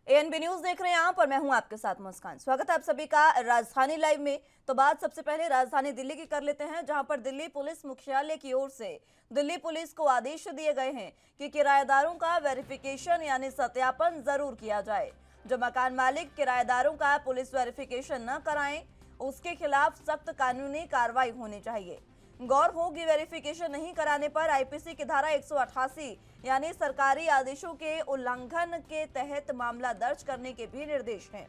ANB news देख रहे हैं आप और मैं हूं आपके साथ मुस्कान। स्वागत है आप सभी का राजधानी लाइव में। तो बात सबसे पहले राजधानी दिल्ली की कर लेते हैं, जहां पर दिल्ली पुलिस मुख्यालय की ओर से दिल्ली पुलिस को आदेश दिए गए हैं कि किराएदारों का वेरिफिकेशन यानी सत्यापन जरूर किया जाए। जो मकान मालिक किराएदारों का पुलिस वेरिफिकेशन न कराएं, उसके खिलाफ सख्त कानूनी कार्रवाई होनी चाहिए। गौर हो कि वेरिफिकेशन नहीं कराने पर आईपीसी की धारा 188 यानी सरकारी आदेशों के उल्लंघन के तहत मामला दर्ज करने के भी निर्देश हैं।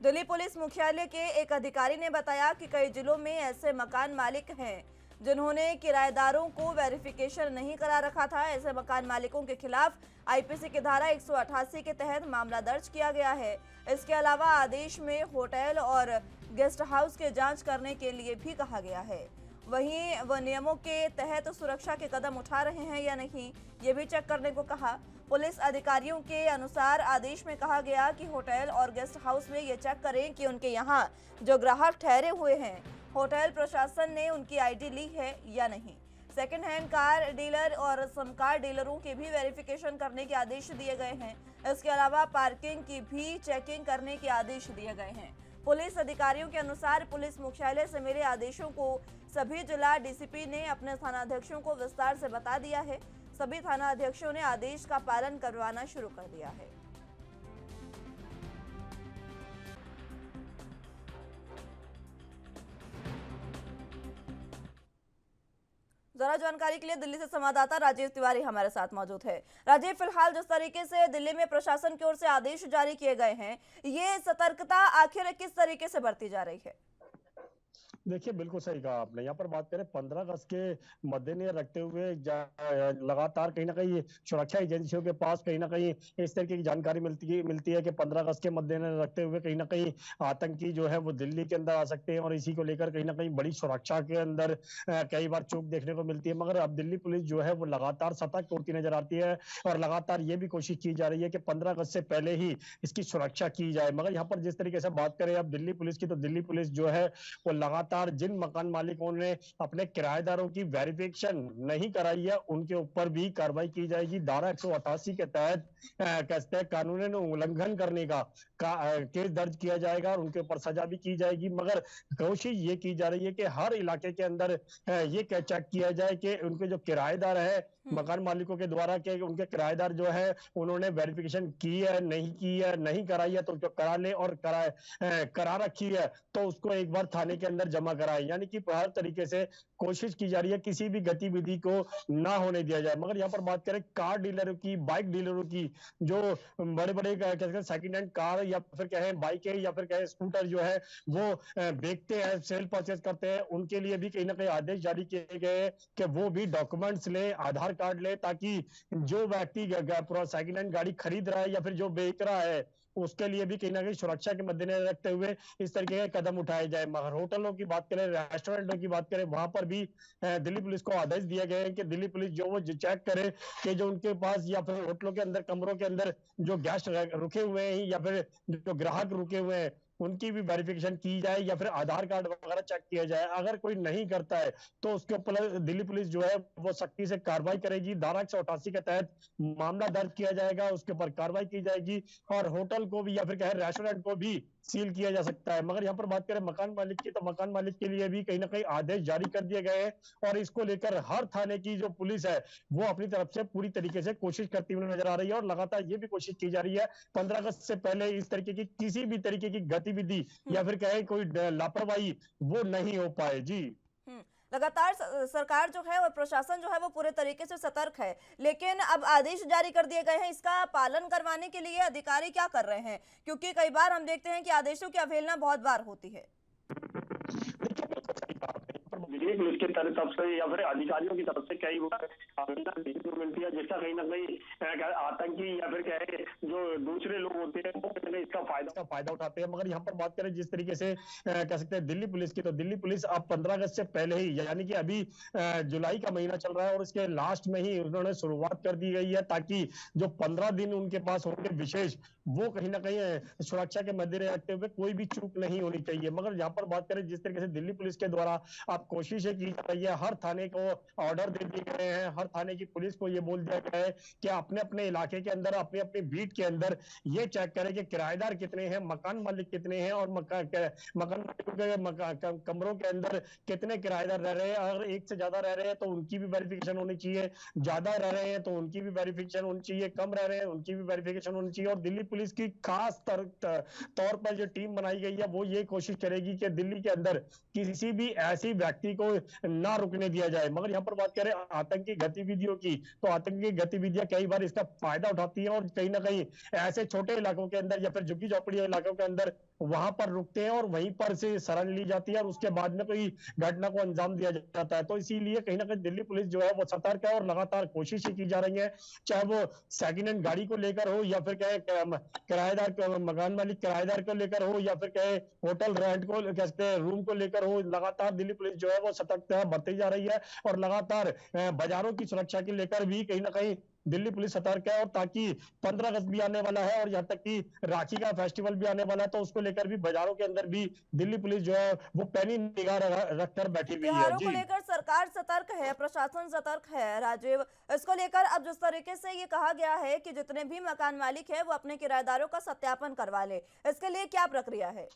दिल्ली पुलिस मुख्यालय के एक अधिकारी ने बताया कि कई जिलों में ऐसे मकान मालिक हैं जिन्होंने किराएदारों को वेरिफिकेशन नहीं करा रखा था। ऐसे मकान मालिकों के खिलाफ आईपीसी की धारा 188 के तहत मामला दर्ज किया गया है। इसके अलावा आदेश में होटल और गेस्ट हाउस की जांच करने के लिए भी कहा गया है। वहीं वह नियमों के तहत सुरक्षा के कदम उठा रहे हैं या नहीं, ये भी चेक करने को कहा। पुलिस अधिकारियों के अनुसार आदेश में कहा गया कि होटल और गेस्ट हाउस में ये चेक करें कि उनके यहाँ जो ग्राहक ठहरे हुए हैं, होटल प्रशासन ने उनकी आईडी ली है या नहीं। सेकंड हैंड कार डीलर और समकार डीलरों के भी वेरिफिकेशन करने के आदेश दिए गए हैं। इसके अलावा पार्किंग की भी चेकिंग करने के आदेश दिए गए हैं। पुलिस अधिकारियों के अनुसार पुलिस मुख्यालय से मिले आदेशों को सभी जिला डीसीपी ने अपने थानाध्यक्षों को विस्तार से बता दिया है। सभी थानाध्यक्षों ने आदेश का पालन करवाना शुरू कर दिया है। जरा जानकारी के लिए दिल्ली से संवाददाता राजीव तिवारी हमारे साथ मौजूद है। राजीव, फिलहाल जिस तरीके से दिल्ली में प्रशासन की ओर से आदेश जारी किए गए हैं, ये सतर्कता आखिर किस तरीके से बरती जा रही है? देखिए, बिल्कुल सही कहा आपने। यहाँ पर बात करें 15 अगस्त के मद्देनजर रखते हुए लगातार कहीं ना कहीं सुरक्षा एजेंसियों के पास कहीं ना कहीं इस तरीके की जानकारी मिलती है कि 15 अगस्त के मद्देनजर रखते हुए कहीं ना कहीं आतंकी जो है वो दिल्ली के अंदर आ सकते हैं, और इसी को लेकर कहीं ना कहीं बड़ी सुरक्षा के अंदर कई बार चूक देखने को मिलती है। मगर अब दिल्ली पुलिस जो है वो लगातार सतर्क होती नजर आती है, और लगातार ये भी कोशिश की जा रही है कि 15 अगस्त से पहले ही इसकी सुरक्षा की जाए। मगर यहाँ पर जिस तरीके से बात करें अब दिल्ली पुलिस की, तो दिल्ली पुलिस जो है वो लगातार जिन मकान मालिकों ने अपने किराएदारों की वेरिफिकेशन नहीं कराई है, उनके ऊपर भी कार्रवाई की जाएगी। धारा 188 के तहत कहते हैं कानून उल्लंघन करने का केस दर्ज किया जाएगा और उनके ऊपर सजा भी की जाएगी। मगर कोशिश ये की जा रही है कि हर इलाके के अंदर ये चेक किया जाए कि उनके जो किराएदार है मकान मालिकों के द्वारा के उनके किराएदार जो है उन्होंने वेरिफिकेशन की है, नहीं कराई है, तो जो करा ले, और करा रखी है तो उसको एक बार थाने के अंदर जमा कराए। यानी कि हर तरीके से कोशिश की जा रही है किसी भी गतिविधि को ना होने दिया जाए। मगर यहाँ पर बात करें कार डीलरों की, बाइक डीलरों की, जो बड़े बड़े सेकंड हैंड कार या फिर कहें बाइक या फिर कहें स्कूटर जो है वो बेचते हैं, सेल परचेज करते हैं, उनके लिए भी कहीं ना कहीं आदेश जारी किए गए हैं कि वो भी डॉक्यूमेंट्स ले, आधार कार्ड ले, ताकि जो व्यक्ति पूरा सेकंड हैंड गाड़ी खरीद रहा है या फिर जो बेच रहा है उसके लिए भी कहीं ना कहीं सुरक्षा के मद्देनजर रखते हुए इस तरीके के कदम उठाए जाए। मगर होटलों की बात करें, रेस्टोरेंटों की बात करें, वहां पर भी दिल्ली पुलिस को आदेश दिए गए हैं कि दिल्ली पुलिस जो वो चेक करे कि जो उनके पास या फिर होटलों के अंदर, कमरों के अंदर जो गेस्ट रुके हुए हैं या फिर जो ग्राहक रुके हुए हैं उनकी भी वेरिफिकेशन की जाए, या फिर आधार कार्ड वगैरह चेक किया जाए। अगर कोई नहीं करता है तो उसके ऊपर दिल्ली पुलिस जो है वो सख्ती से कार्रवाई करेगी। धारा 188 के तहत मामला दर्ज किया जाएगा, उसके ऊपर कार्रवाई की जाएगी, और होटल को भी या फिर कहे रेस्टोरेंट को भी सील किया जा सकता है। मगर यहाँ पर बात करें मकान मालिक की, तो मकान मालिक के लिए भी कहीं ना कहीं आदेश जारी कर दिए गए हैं, और इसको लेकर हर थाने की जो पुलिस है वो अपनी तरफ से पूरी तरीके से कोशिश करती हुई नजर आ रही है, और लगातार ये भी कोशिश की जा रही है 15 अगस्त से पहले इस तरीके की किसी भी तरीके की गतिविधि या फिर कहे कोई लापरवाही वो नहीं हो पाए। जी। लगातार सरकार जो है और प्रशासन जो है वो पूरे तरीके से सतर्क है, लेकिन अब आदेश जारी कर दिए गए हैं, इसका पालन करवाने के लिए अधिकारी क्या कर रहे हैं? क्योंकि कई बार हम देखते हैं कि आदेशों की अवहेलना बहुत बार होती है। दिल्ली पुलिस की तरफ से या फिर अधिकारियों की तरफ से कई बार अवहेलना देखने को मिलती है, जिसका कहीं ना कहीं आतंकी या फिर कहे जो दूसरे लोग होते हैं वो कहीं इसका फायदा उठाते हैं। मगर यहाँ पर बात करें जिस तरीके से कह सकते हैं दिल्ली पुलिस की, तो दिल्ली पुलिस अब 15 अगस्त से पहले ही, यानी कि अभी जुलाई का महीना चल रहा है और इसके लास्ट में ही उन्होंने शुरुआत कर दी गई है, ताकि जो 15 दिन उनके पास होंगे विशेष, वो कहीं ना कहीं सुरक्षा के मद्देनजर रखते हुए कोई भी चूक नहीं होनी चाहिए। मगर यहाँ पर बात करें जिस तरीके से दिल्ली पुलिस के द्वारा आपको कोशिश की जा रही है। हर थाने को ऑर्डर दे दिए गए हैं, हर थाने की पुलिस को ये बोल दिया गया है कि अपने अपने इलाके के अंदर, अपनी अपनी बीट के अंदर ये चेक करें कि किराएदार कितने हैं, मकान मालिक कितने हैं और मकान मालिकों के कमरों के अंदर कितने किराएदार रह रहे हैं। अगर एक से ज्यादा रह रहे हैं तो उनकी भी वेरिफिकेशन होनी चाहिए, ज्यादा रह रहे हैं तो उनकी भी वेरिफिकेशन होनी चाहिए, कम रह रहे हैं उनकी भी वेरिफिकेशन होनी चाहिए। और दिल्ली पुलिस की खास तौर पर जो टीम बनाई गई है वो ये कोशिश करेगी कि दिल्ली के अंदर किसी भी ऐसी व्यक्ति को ना रुकने दिया जाए। मगर यहाँ पर बात करें आतंकी गतिविधियों की, तो आतंकी गतिविधियां कई बार इसका फायदा उठाती हैं और कहीं ना कहीं ऐसे छोटे इलाकों के अंदर या फिर झुग्गी झोपड़ी इलाकों के अंदर वहां पर रुकते हैं और वहीं पर से शरण ली जाती है और उसके बाद में कोई घटना को अंजाम दिया जाता है। तो इसीलिए कहीं ना कहीं दिल्ली पुलिस जो है वो सतर्क है और लगातार कोशिशें की जा रही है, चाहे वो सेकेंड हैंड गाड़ी को लेकर हो या फिर कहे किराएदार मकान मालिक किराएदार को लेकर हो या फिर कहे होटल रेंट को कहते रूम को लेकर हो। लगातार दिल्ली पुलिस जो है वो सतर्कता बरती जा रही है और लगातार बाजारों की सुरक्षा के लेकर भी कहीं ना कहीं दिल्ली पुलिस सतर्क है। और ताकि 15 अगस्त भी आने वाला है और यहाँ तक कि राखी का फेस्टिवल भी आने वाला है, तो उसको लेकर भी बाजारों के अंदर भी दिल्ली पुलिस जो है वो पैनी निगाह रखकर बैठी हुई है। त्योहारों को जी लेकर सरकार सतर्क है, प्रशासन सतर्क है राजीव। इसको लेकर अब जिस तरीके से ये कहा गया है कि जितने भी मकान मालिक है वो अपने किराएदारों का सत्यापन करवा ले, इसके लिए क्या प्रक्रिया है?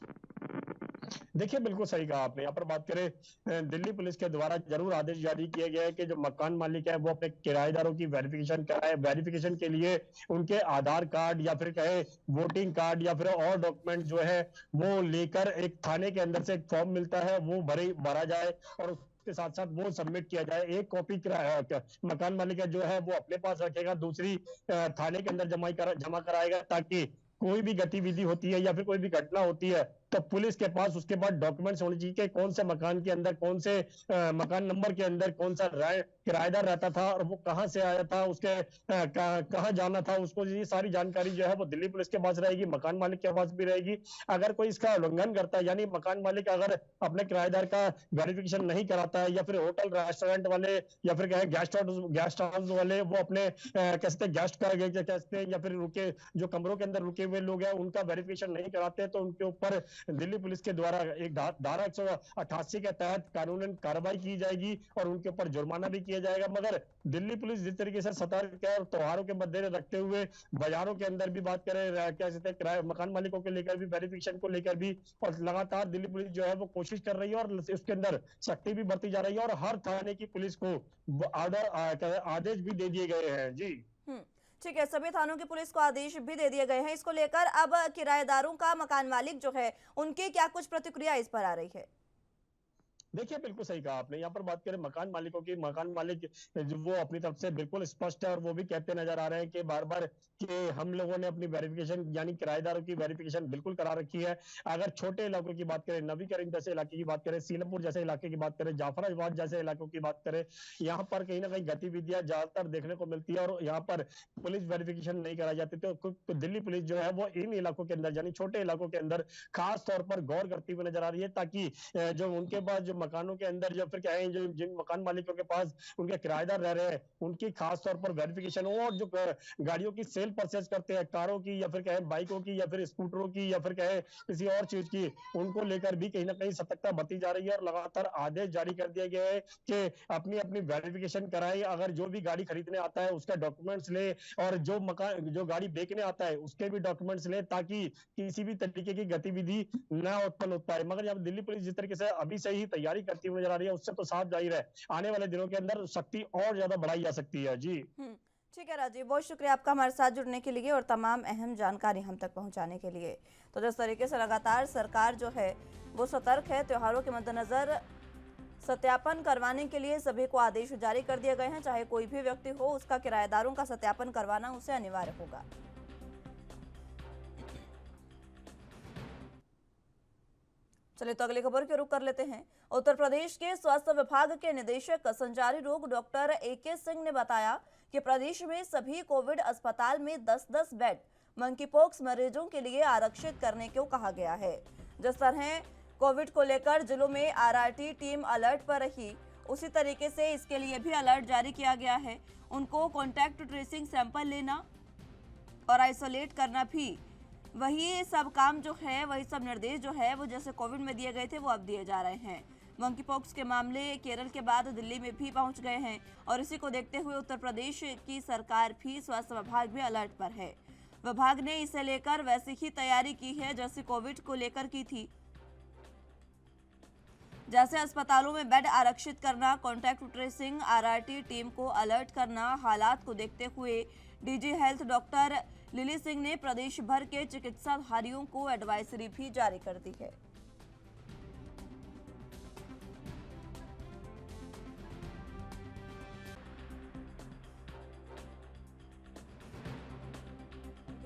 देखिए बिल्कुल सही कहा आपने। यहाँ पर बात करें दिल्ली पुलिस के द्वारा जरूर आदेश जारी किए गए हैं कि जो मकान मालिक है वो अपने किराएदारों की वेरिफिकेशन कराए। वेरिफिकेशन के लिए उनके आधार कार्ड या फिर कहे वोटिंग कार्ड या फिर और डॉक्यूमेंट जो है वो लेकर एक थाने के अंदर से एक फॉर्म मिलता है वो भरा जाए और के साथ साथ वो सबमिट किया जाए। एक कॉपी मकान मालिक जो है वो अपने पास रखेगा, दूसरी थाने के अंदर जमा कराएगा, ताकि कोई भी गतिविधि होती है या फिर कोई भी घटना होती है तो पुलिस के पास उसके बाद डॉक्यूमेंट्स होने चाहिए कि कौन से मकान के अंदर, कौन से मकान नंबर के अंदर कौन सा किराएदार रहता था और वो कहाँ से आया था, उसके कहाँ जाना था, उसको ये सारी जानकारी जो है वो दिल्ली पुलिस के पास रहेगी, मकान मालिक के पास भी रहेगी। अगर कोई इसका उल्लंघन करता है, यानी मकान मालिक अगर अपने किराएदार का वेरिफिकेशन नहीं कराता है या फिर होटल रेस्टोरेंट वाले या फिर कहें गेस्ट हाउस वाले वो अपने कहते गेस्ट का कहते हैं या फिर रुके जो कमरों के अंदर रुके हुए लोग हैं उनका वेरिफिकेशन नहीं कराते तो उनके ऊपर दिल्ली पुलिस के द्वारा एक धारा 188 के तहत कानूनन कार्रवाई की जाएगी और उनके ऊपर जुर्माना भी किया जाएगा। मगर दिल्ली पुलिस जिस तरीके से सतर्क है और त्योहारों के मद्देनजर रखते हुए बाजारों के अंदर भी बात करें क्या कहते हैं मकान मालिकों के लेकर भी, वेरिफिकेशन को लेकर भी, और लगातार दिल्ली पुलिस जो है वो कोशिश कर रही है और उसके अंदर सख्ती भी बरती जा रही है और हर थाने की पुलिस को आदेश भी दे दिए गए हैं। जी ठीक है, सभी थानों की पुलिस को आदेश भी दे दिए गए हैं। इसको लेकर अब किराएदारों का मकान मालिक जो है उनकी क्या कुछ प्रतिक्रिया इस पर आ रही है? देखिए बिल्कुल सही कहा आपने। यहाँ पर बात करें मकान मालिकों की, मकान मालिक जो वो अपनी तरफ से बिल्कुल स्पष्ट है और वो भी कहते नजर आ रहे हैं कि बार बार कि हम लोगों ने अपनी वेरिफिकेशन यानी किराएदारों की वेरिफिकेशन बिल्कुल करा रखी है। अगर छोटे इलाकों की बात करें, नवीकरण जैसे इलाके की बात करें, सीलमपुर जैसे इलाके की बात करें, जाफराबाद जैसे इलाकों की बात करें, यहाँ पर कहीं ना कहीं गतिविधियां ज्यादातर देखने को मिलती है और यहाँ पर पुलिस वेरिफिकेशन नहीं कराई जाती। तो दिल्ली पुलिस जो है वो इन इलाकों के अंदर यानी छोटे इलाकों के अंदर खास तौर पर गौर करती हुई नजर आ रही है, ताकि जो उनके पास जो मकानों के अंदर जो फिर क्या है जो जिन मकान मालिकों के पास उनके किराएदार रह रहे हैं उनकी खास तौर पर वेरिफिकेशन हो और जो गाड़ियों की सेल परचेज करते हैं, कारों की या फिर कहे बाइकों की या फिर स्कूटरों की या फिर कहे किसी और चीज की, उनको लेकर भी कहीं ना कहीं सतर्कता बरती जा रही है और लगातार आदेश जारी कर दिया गया है कि अपनी अपनी वेरिफिकेशन कराएं। अगर जो भी गाड़ी खरीदने आता है उसका डॉक्यूमेंट्स ले और जो गाड़ी बेचने आता है उसके भी डॉक्यूमेंट्स ले, ताकि किसी भी तरीके की गतिविधि न उत्पन्न हो पाए। मगर यहाँ दिल्ली पुलिस जिस तरीके से अभी से ही तैयारी करती हुई नजर आ रही है उससे तो साफ जाहिर है आने वाले दिनों के अंदर सख्ती और ज्यादा बढ़ाई जा सकती है। जी ठीक है राजीव, बहुत शुक्रिया आपका हमारे साथ जुड़ने के लिए और तमाम अहम जानकारी हम तक पहुंचाने के लिए। तो जिस तरीके से लगातार सरकार जो है वो सतर्क है, त्योहारों के मद्देनजर सत्यापन करवाने के लिए सभी को आदेश जारी कर दिए गए हैं। चाहे कोई भी व्यक्ति हो, उसका किराएदारों का सत्यापन करवाना उसे अनिवार्य होगा। चलिए तो अगली खबर के रुख कर लेते हैं। उत्तर प्रदेश के स्वास्थ्य विभाग के निदेशक संचारी रोग डॉक्टर AK सिंह ने बताया कि प्रदेश में सभी कोविड अस्पताल में 10-10 बेड मंकीपॉक्स मरीजों के लिए आरक्षित करने को कहा गया है। जिस तरह कोविड को लेकर जिलों में RRT टीम अलर्ट पर रही, उसी तरीके से इसके लिए भी अलर्ट जारी किया गया है। उनको कॉन्टैक्ट ट्रेसिंग सैंपल लेना और आइसोलेट करना भी, वही सब काम जो है, वही सब निर्देश जो है वो जैसे कोविड में दिए गए थे वो अब दिए जा रहे हैं। मंकी पॉक्स के मामले केरल के बाद दिल्ली में भी पहुंच गए हैं और इसी को देखते हुए उत्तर प्रदेश की सरकार भी स्वास्थ्य विभाग भी अलर्ट पर है। विभाग ने इसे लेकर वैसी ही तैयारी की है जैसे कोविड को लेकर की थी, जैसे अस्पतालों में बेड आरक्षित करना, कॉन्टैक्ट ट्रेसिंग, आरआरटी टीम को अलर्ट करना। हालात को देखते हुए DG health doctor lily Singh ने प्रदेश भर के चिकित्साधारियों को एडवाइजरी भी जारी कर दी है।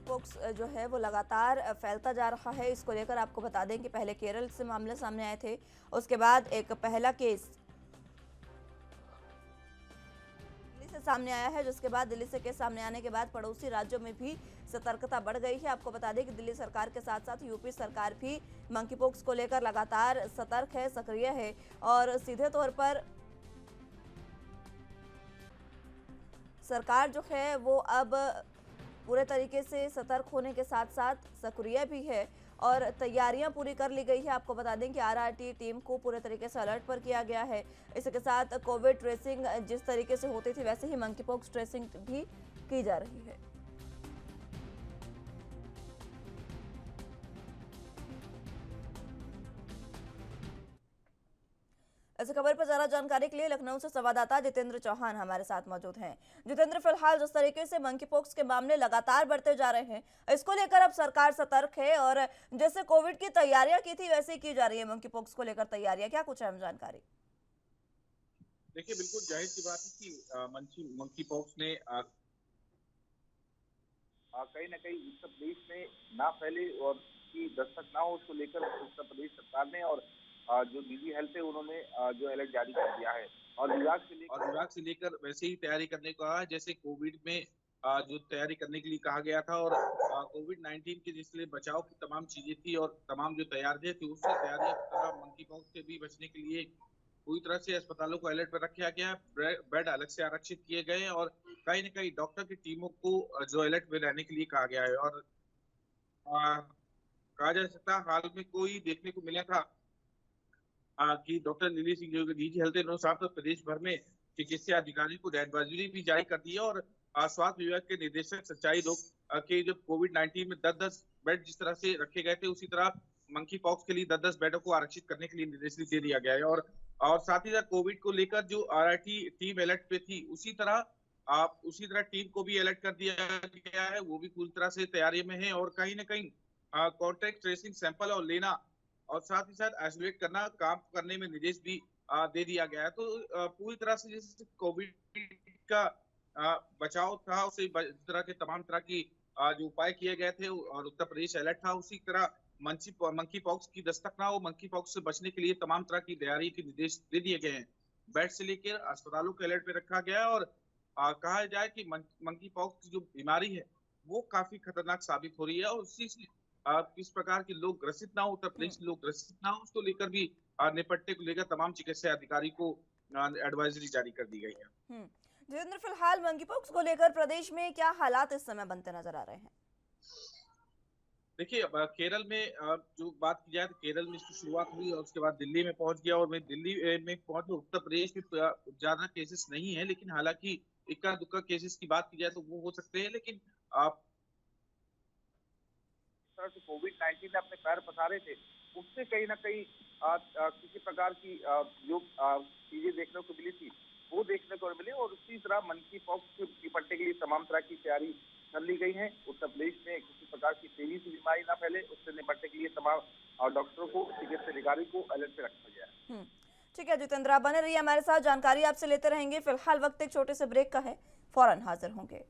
पॉक्स जो है वो लगातार फैलता जा रहा है। इसको लेकर आपको बता दें कि पहले केरल से मामले सामने आए थे, उसके बाद एक पहला केस दिल्ली से सामने आया है, जिसके बाद दिल्ली से केस सामने आने के बाद पड़ोसी राज्यों में भी सतर्कता बढ़ गई है। आपको बता दें कि दिल्ली सरकार के साथ साथ यूपी सरकार भी मंकी पॉक्स को लेकर लगातार सतर्क है, सक्रिय है और सीधे तौर पर सरकार जो है वो अब पूरे तरीके से सतर्क होने के साथ साथ सक्रिय भी है और तैयारियां पूरी कर ली गई है। आपको बता दें कि आरआरटी टीम को पूरे तरीके से अलर्ट पर किया गया है। इसके साथ कोविड ट्रेसिंग जिस तरीके से होती थी वैसे ही मंकी पॉक्स ट्रेसिंग भी की जा रही है। इस खबर पर ज्यादा जानकारी के लिए लखनऊ से संवाददाता जितेंद्र चौहान हमारे साथ मौजूद हैं। जितेंद्र, फिलहाल जिस तरीके से मंकी पॉक्स के मामले लगातार बढ़ते जा रहे हैं, इसको लेकर अब सरकार सतर्क है और जैसे कोविड की तैयारियां की थी वैसे ही की जा रही है मंकी पॉक्स को लेकर तैयारियां, क्या कुछ अहम जानकारी? देखिए, बिल्कुल जाहिर सी बात है कि मंकी पॉक्स ने कहीं ना कहीं उत्तर प्रदेश में ना फैले और की दस्तक ना हो, उसको लेकर उत्तर प्रदेश सरकार ने और जो डीजी हेल्थ है उन्होंने जो अलर्ट जारी कर दिया है और विभाग से लेकर वैसे ही तैयारी करने को कहा है जैसे कोविड में जो तैयारी करने के लिए कहा गया था और कोविड-19 के जिससे बचाव की तमाम चीजें थी और तमाम जो तैयारियां थी उससे तैयारियां की तरह मंकी पॉक्स से भी बचने के लिए पूरी तरह से अस्पतालों को अलर्ट पर रखा गया, बेड अलग से आरक्षित किए गए और कहीं न कहीं डॉक्टर की टीमों को जो अलर्ट में रहने के लिए कहा गया है और कहा जा सकता है हाल में कोई देखने को मिला था कि डॉक्टर लिली सिंह जो डीजी हेल्थ है साथ प्रदेश भर में चिकित्सा अधिकारी को एडवाइजरी भी जारी कर दी है और स्वास्थ्य विभाग के निदेशक सच्चाई रोग के जब कोविड-19 में 10-10 बेड जिस तरह से रखे गए थे उसी तरह मंकी पॉक्स के लिए 10-10 बेडों को आरक्षित करने के लिए निर्देश दे दिया गया है और साथ ही साथ कोविड को लेकर जो आरआरटी टीम अलर्ट पे थी उसी तरह टीम को भी अलर्ट कर दिया गया है, वो भी पूरी तरह से तैयारी में है और कहीं ना कहीं कॉन्टैक्ट ट्रेसिंग सैंपल और लेना और साथ ही साथ आइसोलेट करना काम करने में निर्देश भी दे दिया गया है। तो पूरी तरह से जैसे कोविड का बचाव था उसे तरह के तमाम तरह की जो उपाय किए गए थे और उत्तर प्रदेश अलर्ट था, उसी तरह मंकी पॉक्स की दस्तक ना हो, मंकी पॉक्स से बचने के लिए तमाम तरह की तैयारी के निर्देश दे दिए गए हैं। बेड से लेकर अस्पतालों के अलर्ट पे रखा गया है और कहा जाए कि मंकी पॉक्स जो बीमारी है वो काफी खतरनाक साबित हो रही है और उसी से किस प्रकार के लोग ग्रसित ना हो, उत्तर प्रदेश के लोग ग्रसित ना हो, उसको लेकर भी निपटने को लेकर तमाम चिकित्सा अधिकारी को एडवाइजरी जारी कर दी गई है। जितेंद्र, फिलहाल मंकी पॉक्स को लेकर प्रदेश में क्या हालात इस समय बनते नजर आ रहे हैं? देखिए, केरल में जो बात की जाए तो केरल में इसकी शुरुआत हुई और उसके बाद दिल्ली में पहुंच गया और मैं दिल्ली में पहुंच उत्तर प्रदेश में ज्यादा केसेस नहीं है, लेकिन हालांकि इक्का दुक्का केसेस की बात की जाए तो वो हो सकते हैं, लेकिन कोविड-19 ने अपने पैर पसारे थे उससे कहीं ना कहीं किसी प्रकार की जो चीजें देखने को मिली थी वो देखने को मिली और उसी तरह मंकी पॉक्स से निपटने के लिए तमाम तरह की तैयारी कर ली गई है। उत्तर प्रदेश में किसी प्रकार की तेजी से बीमारी ना फैले उससे निपटने के लिए तमाम डॉक्टरों को, चिकित्सा अधिकारी को अलर्ट पे रखा गया है। ठीक है जितेंद्र, आप बने रहिए हमारे साथ, जानकारी आपसे लेते रहेंगे। फिलहाल वक्त एक छोटे से ब्रेक का है, फौरन हाजिर होंगे।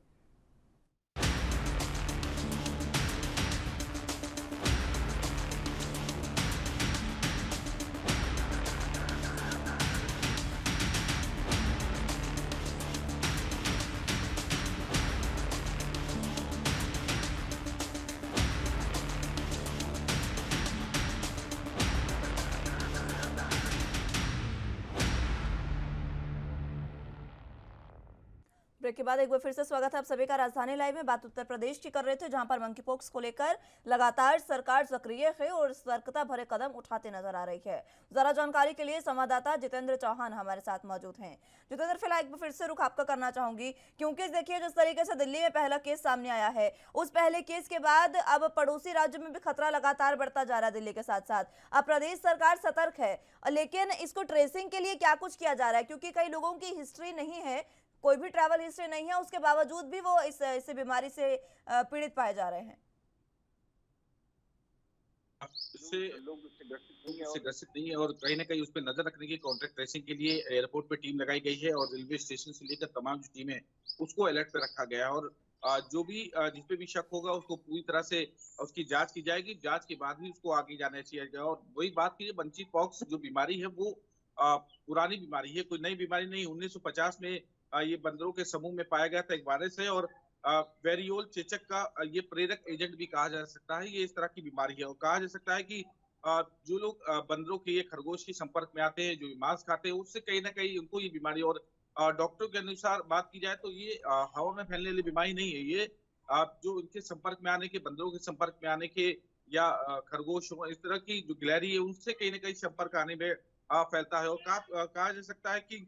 ब्रेक ब्रेक के बाद एक बार फिर से स्वागत है आप सभी का राजधानी लाइव में। बात उत्तर प्रदेश की कर रहे थे, जहां पर मंकी पॉक्स को लेकर लगातार सरकार सक्रिय है और सतर्कता भरे कदम उठाते नजर आ रही है। जरा जानकारी के लिए संवाददाता जितेंद्र चौहान हमारे साथ मौजूद हैं। जितेंद्र, फिलहाल एक बार फिर से रुख आपका करना चाहूंगी, क्योंकि देखिए जिस तरीके से दिल्ली में पहला केस सामने आया है, उस पहले केस के बाद अब पड़ोसी राज्यों में भी खतरा लगातार बढ़ता जा रहा है दिल्ली के साथ साथ। अब प्रदेश सरकार सतर्क है, लेकिन इसको ट्रेसिंग के लिए क्या कुछ किया जा रहा है? क्योंकि कई लोगों की हिस्ट्री नहीं है, कोई भी ट्रैवल हिस्ट्री नहीं है, उसके बावजूद भी वो इस बीमारी से पीड़ित पाए जा रहे हैं। इससे लोग इससे ग्रसित नहीं है और कहीं ना कहीं उस पर नजर रखने की कॉन्ट्रैक्ट ट्रेसिंग के लिए एयरपोर्ट पे टीम लगाई गई है और रेलवे स्टेशन से लेकर तमाम जो टीम है उसको अलर्ट पे रखा गया है। और जो भी जिस पे भी शक होगा उसको पूरी तरह से उसकी जांच की जाएगी। जांच के बाद ही उसको आगे जाना चाहिए। और वही बात की, मंकी पॉक्स जो बीमारी है वो पुरानी बीमारी है, कोई नई बीमारी नहीं। 1950 में ये बंदरों के समूह में पाया गया था एक वायरस है और वेरियोल चेचक का ये प्रेरक एजेंट भी कहा जा सकता है। ये इस तरह की बीमारी है और कहा जा सकता है कि जो लोग बंदरों के ये खरगोश के संपर्क में आते हैं, जो मांस खाते हैं, उससे कहीं ना कहीं उनको ये बीमारी। और डॉक्टरों के अनुसार बात की जाए तो ये हवा में फैलने वाली बीमारी नहीं है। ये जो इनके संपर्क में आने के, बंदरों के संपर्क में आने के या खरगोश इस तरह की जो गिलहरी है उनसे कहीं ना कहीं संपर्क आने में फैलता है। और कहा जा सकता है कि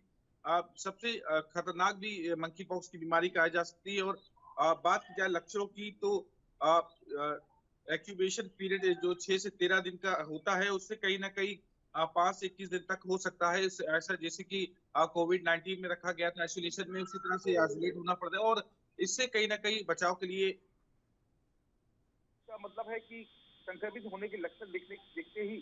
सबसे खतरनाक भी मंकी पॉक्स की बीमारी कहा जा सकती है। और बात की जाए लक्षणों की तो एक्यूबेशन पीरियड जो 6 से 13 दिन का होता है, उससे कहीं ना कहीं 5 से 21 दिन तक हो सकता है। ऐसा जैसे कि कोविड-19 में रखा गया था आइसोलेशन में, उसी तरह से आइसोलेट होना पड़ता है। और इससे कहीं ना कहीं बचाव के लिए मतलब है कि संक्रमित होने के लक्षण दिखते ही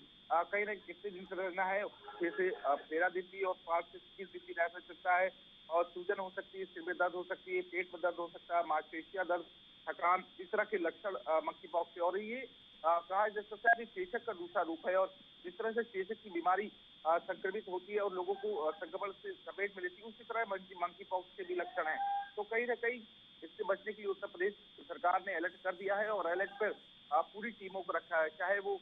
कहीं ना कितने दिन से रहना है, जैसे 13 दिन भी और 5 से 21 दिन भी रह सकता है। और सूजन हो सकती है, सिर में दर्द हो सकती है, पेट में दर्द हो सकता है, मांसपेशियां दर्द, थकान, इस तरह के लक्षण मंकी पॉक्स के। और ये कहा जा सकता है कि चेचक का दूसरा रूप है। और जिस तरह से चेचक की बीमारी संक्रमित होती है और लोगों को संक्रमण से चपेट में लेती है, उसी तरह मंकी पॉक्स के भी लक्षण है। तो कहीं ना कहीं इससे बचने के लिए उत्तर प्रदेश सरकार ने अलर्ट कर दिया है और अलर्ट पर पूरी टीमों को रखा है, चाहे वो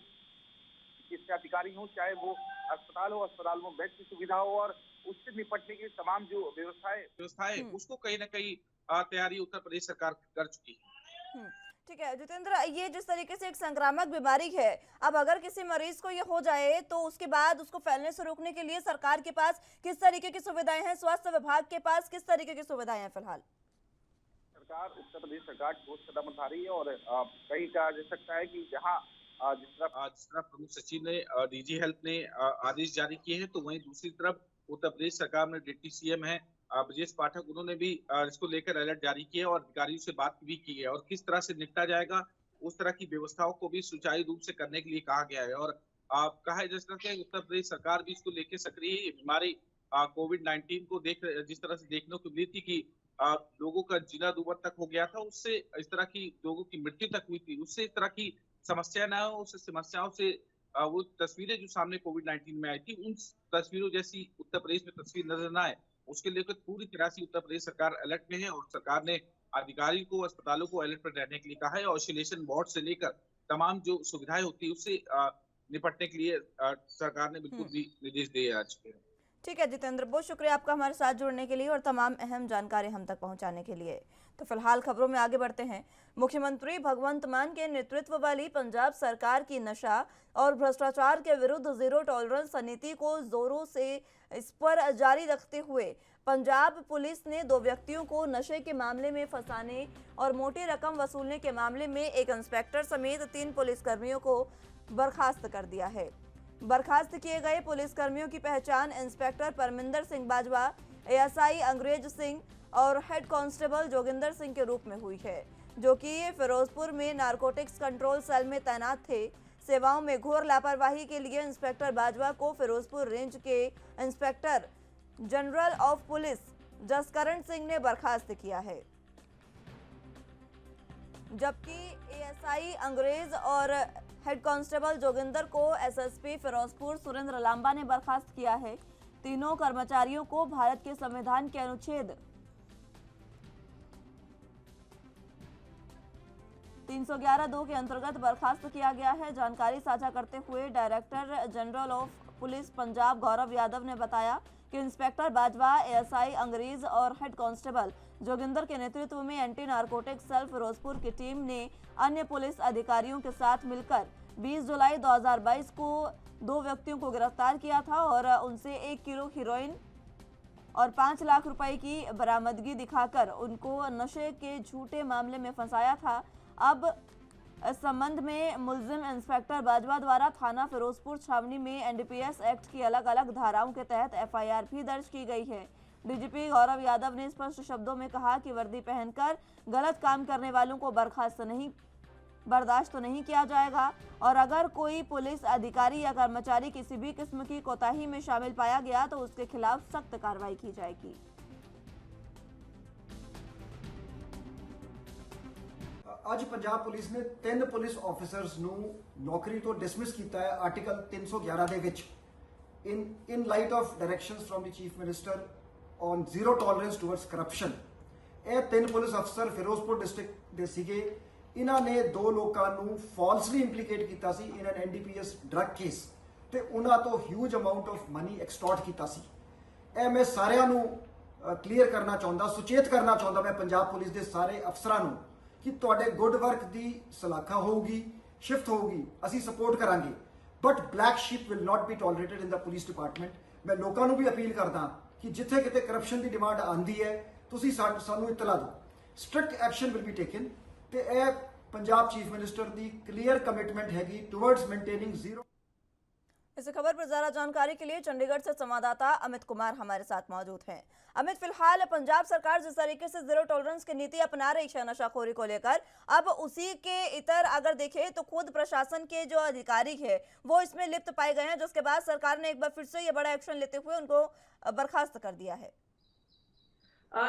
चिकित्सा अधिकारी हो, चाहे वो अस्पताल हो, अस्पताल में बेड की सुविधा हो, और उससे निपटने की तमाम जो व्यवस्थाएं उसको कहीं ना कहीं तैयारी उत्तर प्रदेश सरकार कर चुकी है। ठीक है जितेंद्र, ये जिस तरीके से एक संक्रामक बीमारी है, अब अगर किसी मरीज को ये हो जाए तो उसके बाद उसको फैलने से रोकने के लिए सरकार के पास किस तरीके की सुविधाएं हैं? स्वास्थ्य विभाग के पास किस तरीके की सुविधाएं हैं फिलहाल? उत्तर प्रदेश सरकार ठोस कदम उठा रही है और कहीं कहा जा सकता है कि जहां जिस तरह प्रमुख सचिव ने डीजी हेल्थ ने आदेश जारी किए हैं, तो वहीं दूसरी तरफ उत्तर प्रदेश सरकार में डिप्टी सीएम है ब्रजेश पाठक, उन्होंने भी इसको लेकर अलर्ट जारी किया और अधिकारियों से बात भी की है और किस तरह से निपटा जाएगा उस तरह की व्यवस्थाओं को भी सुचारू रूप से करने के लिए कहा गया है। और कहा जा सकता है उत्तर प्रदेश सरकार भी इसको लेकर सक्रिय है। बीमारी कोविड-19 को जिस तरह से देखने को मिली थी कि लोगों का जीना दूभर तक हो गया था, उससे इस तरह की लोगों की मृत्यु तक हुई थी, उससे इस तरह की समस्या ना हो, उस समस्याओं से वो तस्वीरें जो सामने कोविड-19 में आई थी, उन तस्वीरों जैसी उत्तर प्रदेश में तस्वीर नजर ना आए, उसके लेकर पूरी तरह से उत्तर प्रदेश सरकार अलर्ट में है। और सरकार ने अधिकारी को, अस्पतालों को अलर्ट पर रहने के लिए कहा है। आइसोलेशन वार्ड से लेकर तमाम जो सुविधाएं होती है उससे निपटने के लिए सरकार ने बिल्कुल भी निर्देश दिए आज के। ठीक है जितेंद्र, बहुत शुक्रिया आपका हमारे साथ जुड़ने के लिए और तमाम अहम जानकारी हम तक पहुंचाने के लिए। तो फिलहाल खबरों में आगे बढ़ते हैं। मुख्यमंत्री भगवंत मान के नेतृत्व वाली पंजाब सरकार की नशा और भ्रष्टाचार के विरुद्ध जीरो टॉलरेंस नीति को जोरों से इस पर जारी रखते हुए पंजाब पुलिस ने 2 व्यक्तियों को नशे के मामले में फंसाने और मोटी रकम वसूलने के मामले में एक इंस्पेक्टर समेत 3 पुलिसकर्मियों को बर्खास्त कर दिया है। बर्खास्त किए गए पुलिसकर्मियों की पहचान इंस्पेक्टर परमिंदर सिंह बाजवा, एएसआई अंग्रेज सिंह और हेड कांस्टेबल जोगिंदर सिंह के रूप में हुई है, जो कि फिरोजपुर में नारकोटिक्स कंट्रोल सेल में तैनात थे। सेवाओं में घोर लापरवाही के लिए इंस्पेक्टर बाजवा को फिरोजपुर रेंज के inspector general of police Jaskaran Singh ने बर्खास्त किया है, जबकि एएसआई अंग्रेज और हेड कांस्टेबल जोगिंदर को एसएसपी फिरोजपुर सुरेंद्र लांबा ने बर्खास्त किया है। तीनों कर्मचारियों को भारत के संविधान के अनुच्छेद 311(2) के अंतर्गत बर्खास्त किया गया है। जानकारी साझा करते हुए director general of police Punjab Gaurav Yadav ने बताया कि इंस्पेक्टर बाजवा, एएसआई अंग्रेज और हेड कांस्टेबल जोगिंदर के नेतृत्व में एंटी नारकोटिक सेल फिरोजपुर की टीम ने अन्य पुलिस अधिकारियों के साथ मिलकर 20 जुलाई 2022 को 2 व्यक्तियों को गिरफ्तार किया था और उनसे 1 किलो हीरोइन और 5 लाख रुपए की बरामदगी दिखाकर उनको नशे के झूठे मामले में फंसाया था। अब इस संबंध में मुलजिम इंस्पेक्टर बाजवा द्वारा थाना फिरोजपुर छावनी में एनडीपीएस एक्ट की अलग अलग धाराओं के तहत एफआईआर भी दर्ज की गई है। डीजीपी गौरव यादव ने स्पष्ट शब्दों में कहा कि वर्दी पहनकर गलत काम करने वालों को बर्दाश्त नहीं किया जाएगा और अगर कोई पुलिस अधिकारी या कर्मचारी किसी भी किस्म की कोताही में शामिल पाया गया तो उसके खिलाफ सख्त कार्रवाई की जाएगी। ਅੱਜ ਪੰਜਾਬ ਪੁਲਿਸ ਨੇ 3 ਪੁਲਿਸ ਆਫੀਸਰਸ ਨੂੰ ਨੌਕਰੀ ਤੋਂ ਡਿਸਮਿਸ ਕੀਤਾ ਹੈ ਆਰਟੀਕਲ 311 ਦੇ ਵਿੱਚ ਇਨ light off directions firm the chief minister on zero tolerance towards corruption. ਇਹ 3 ਪੁਲਿਸ ਅਫਸਰ ਫਿਰੋਜ਼ਪੁਰ ਡਿਸਟ੍ਰਿਕਟ ਦੇ ਸੀਗੇ। ਇਹਨਾਂ ਨੇ 2 ਲੋਕਾਂ ਨੂੰ ਫਾਲਸਲੀ ਇੰਪਲੀਕੇਟ ਕੀਤਾ ਸੀ ਇਨ ਐਨ ਐਨਡੀਪੀਐਸ ਡਰੱਗ ਕੇਸ ਤੇ ਉਹਨਾਂ ਤੋਂ ਹਿਊਜ ਅਮਾਉਂਟ ਆਫ ਮਨੀ ਐਕਸਟੋਰਟ ਕੀਤਾ ਸੀ। ਇਹ ਮੈਂ ਸਾਰਿਆਂ ਨੂੰ ਕਲੀਅਰ ਕਰਨਾ ਚਾਹੁੰਦਾ, ਸੁਚੇਤ ਕਰਨਾ ਚਾਹੁੰਦਾ ਮੈਂ ਪੰਜਾਬ ਪੁਲਿਸ ਦੇ ਸਾਰੇ ਅਫਸਰਾਂ ਨੂੰ कि तुहाडे गुड वर्क की सलाखा होगी, शिफ्ट होगी, असी सपोर्ट करांगे, but black sheep will not be tolerated in the police department. मैं लोगों को भी अपील करदा कि जिथे किते करप्शन की डिमांड आंदी है तुसी सानू इतला दो, strict action will be taken. ते यह पंजाब चीफ मिनिस्टर की क्लीयर कमिटमेंट हैगी टुवर्ड्स मेंटेनिंग जीरो। इस खबर पर ज्यादा जानकारी के लिए चंडीगढ़ से संवाददाता अमित कुमार हमारे साथ मौजूद हैं। अमित, फिलहाल पंजाब सरकार जिस तरीके से जीरो टॉलरेंस की नीति अपना रही है नशाखोरी को लेकर, अब उसी के इतर अगर देखें तो खुद प्रशासन के जो अधिकारी है वो इसमें लिप्त पाए गए हैं, जिसके बाद सरकार ने एक बार फिर से ये बड़ा एक्शन लेते हुए उनको बर्खास्त कर दिया है।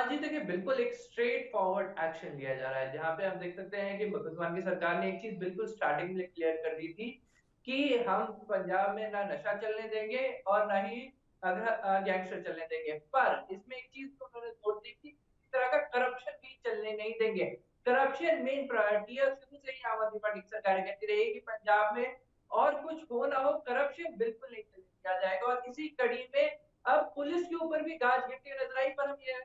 जी देखिए, बिल्कुल एक स्ट्रेट फॉरवर्ड एक्शन लिया जा रहा है, जहां पे हम देख सकते हैं कि भगवंत मान की सरकार ने एक चीज बिल्कुल स्टार्टिंग में क्लियर कर दी थी कि हम पंजाब में ना नशा चलने देंगे और ना ही गैंगस्टर चलने देंगे, पर इसमें एक चीज तो उन्होंने जोड़ दी कि किसी तरह का करप्शन भी चलने नहीं देंगे। करप्शन मेन प्रायोरिटी है, शुरू से ही आम आदमी पार्टी की सरकार कहती रही कि पंजाब में और कुछ हो ना हो करप्शन बिल्कुल नहीं चलने दिया जाएगा। और इसी कड़ी में अब पुलिस के ऊपर भी गाज गिरती नजर आई, पर हम ये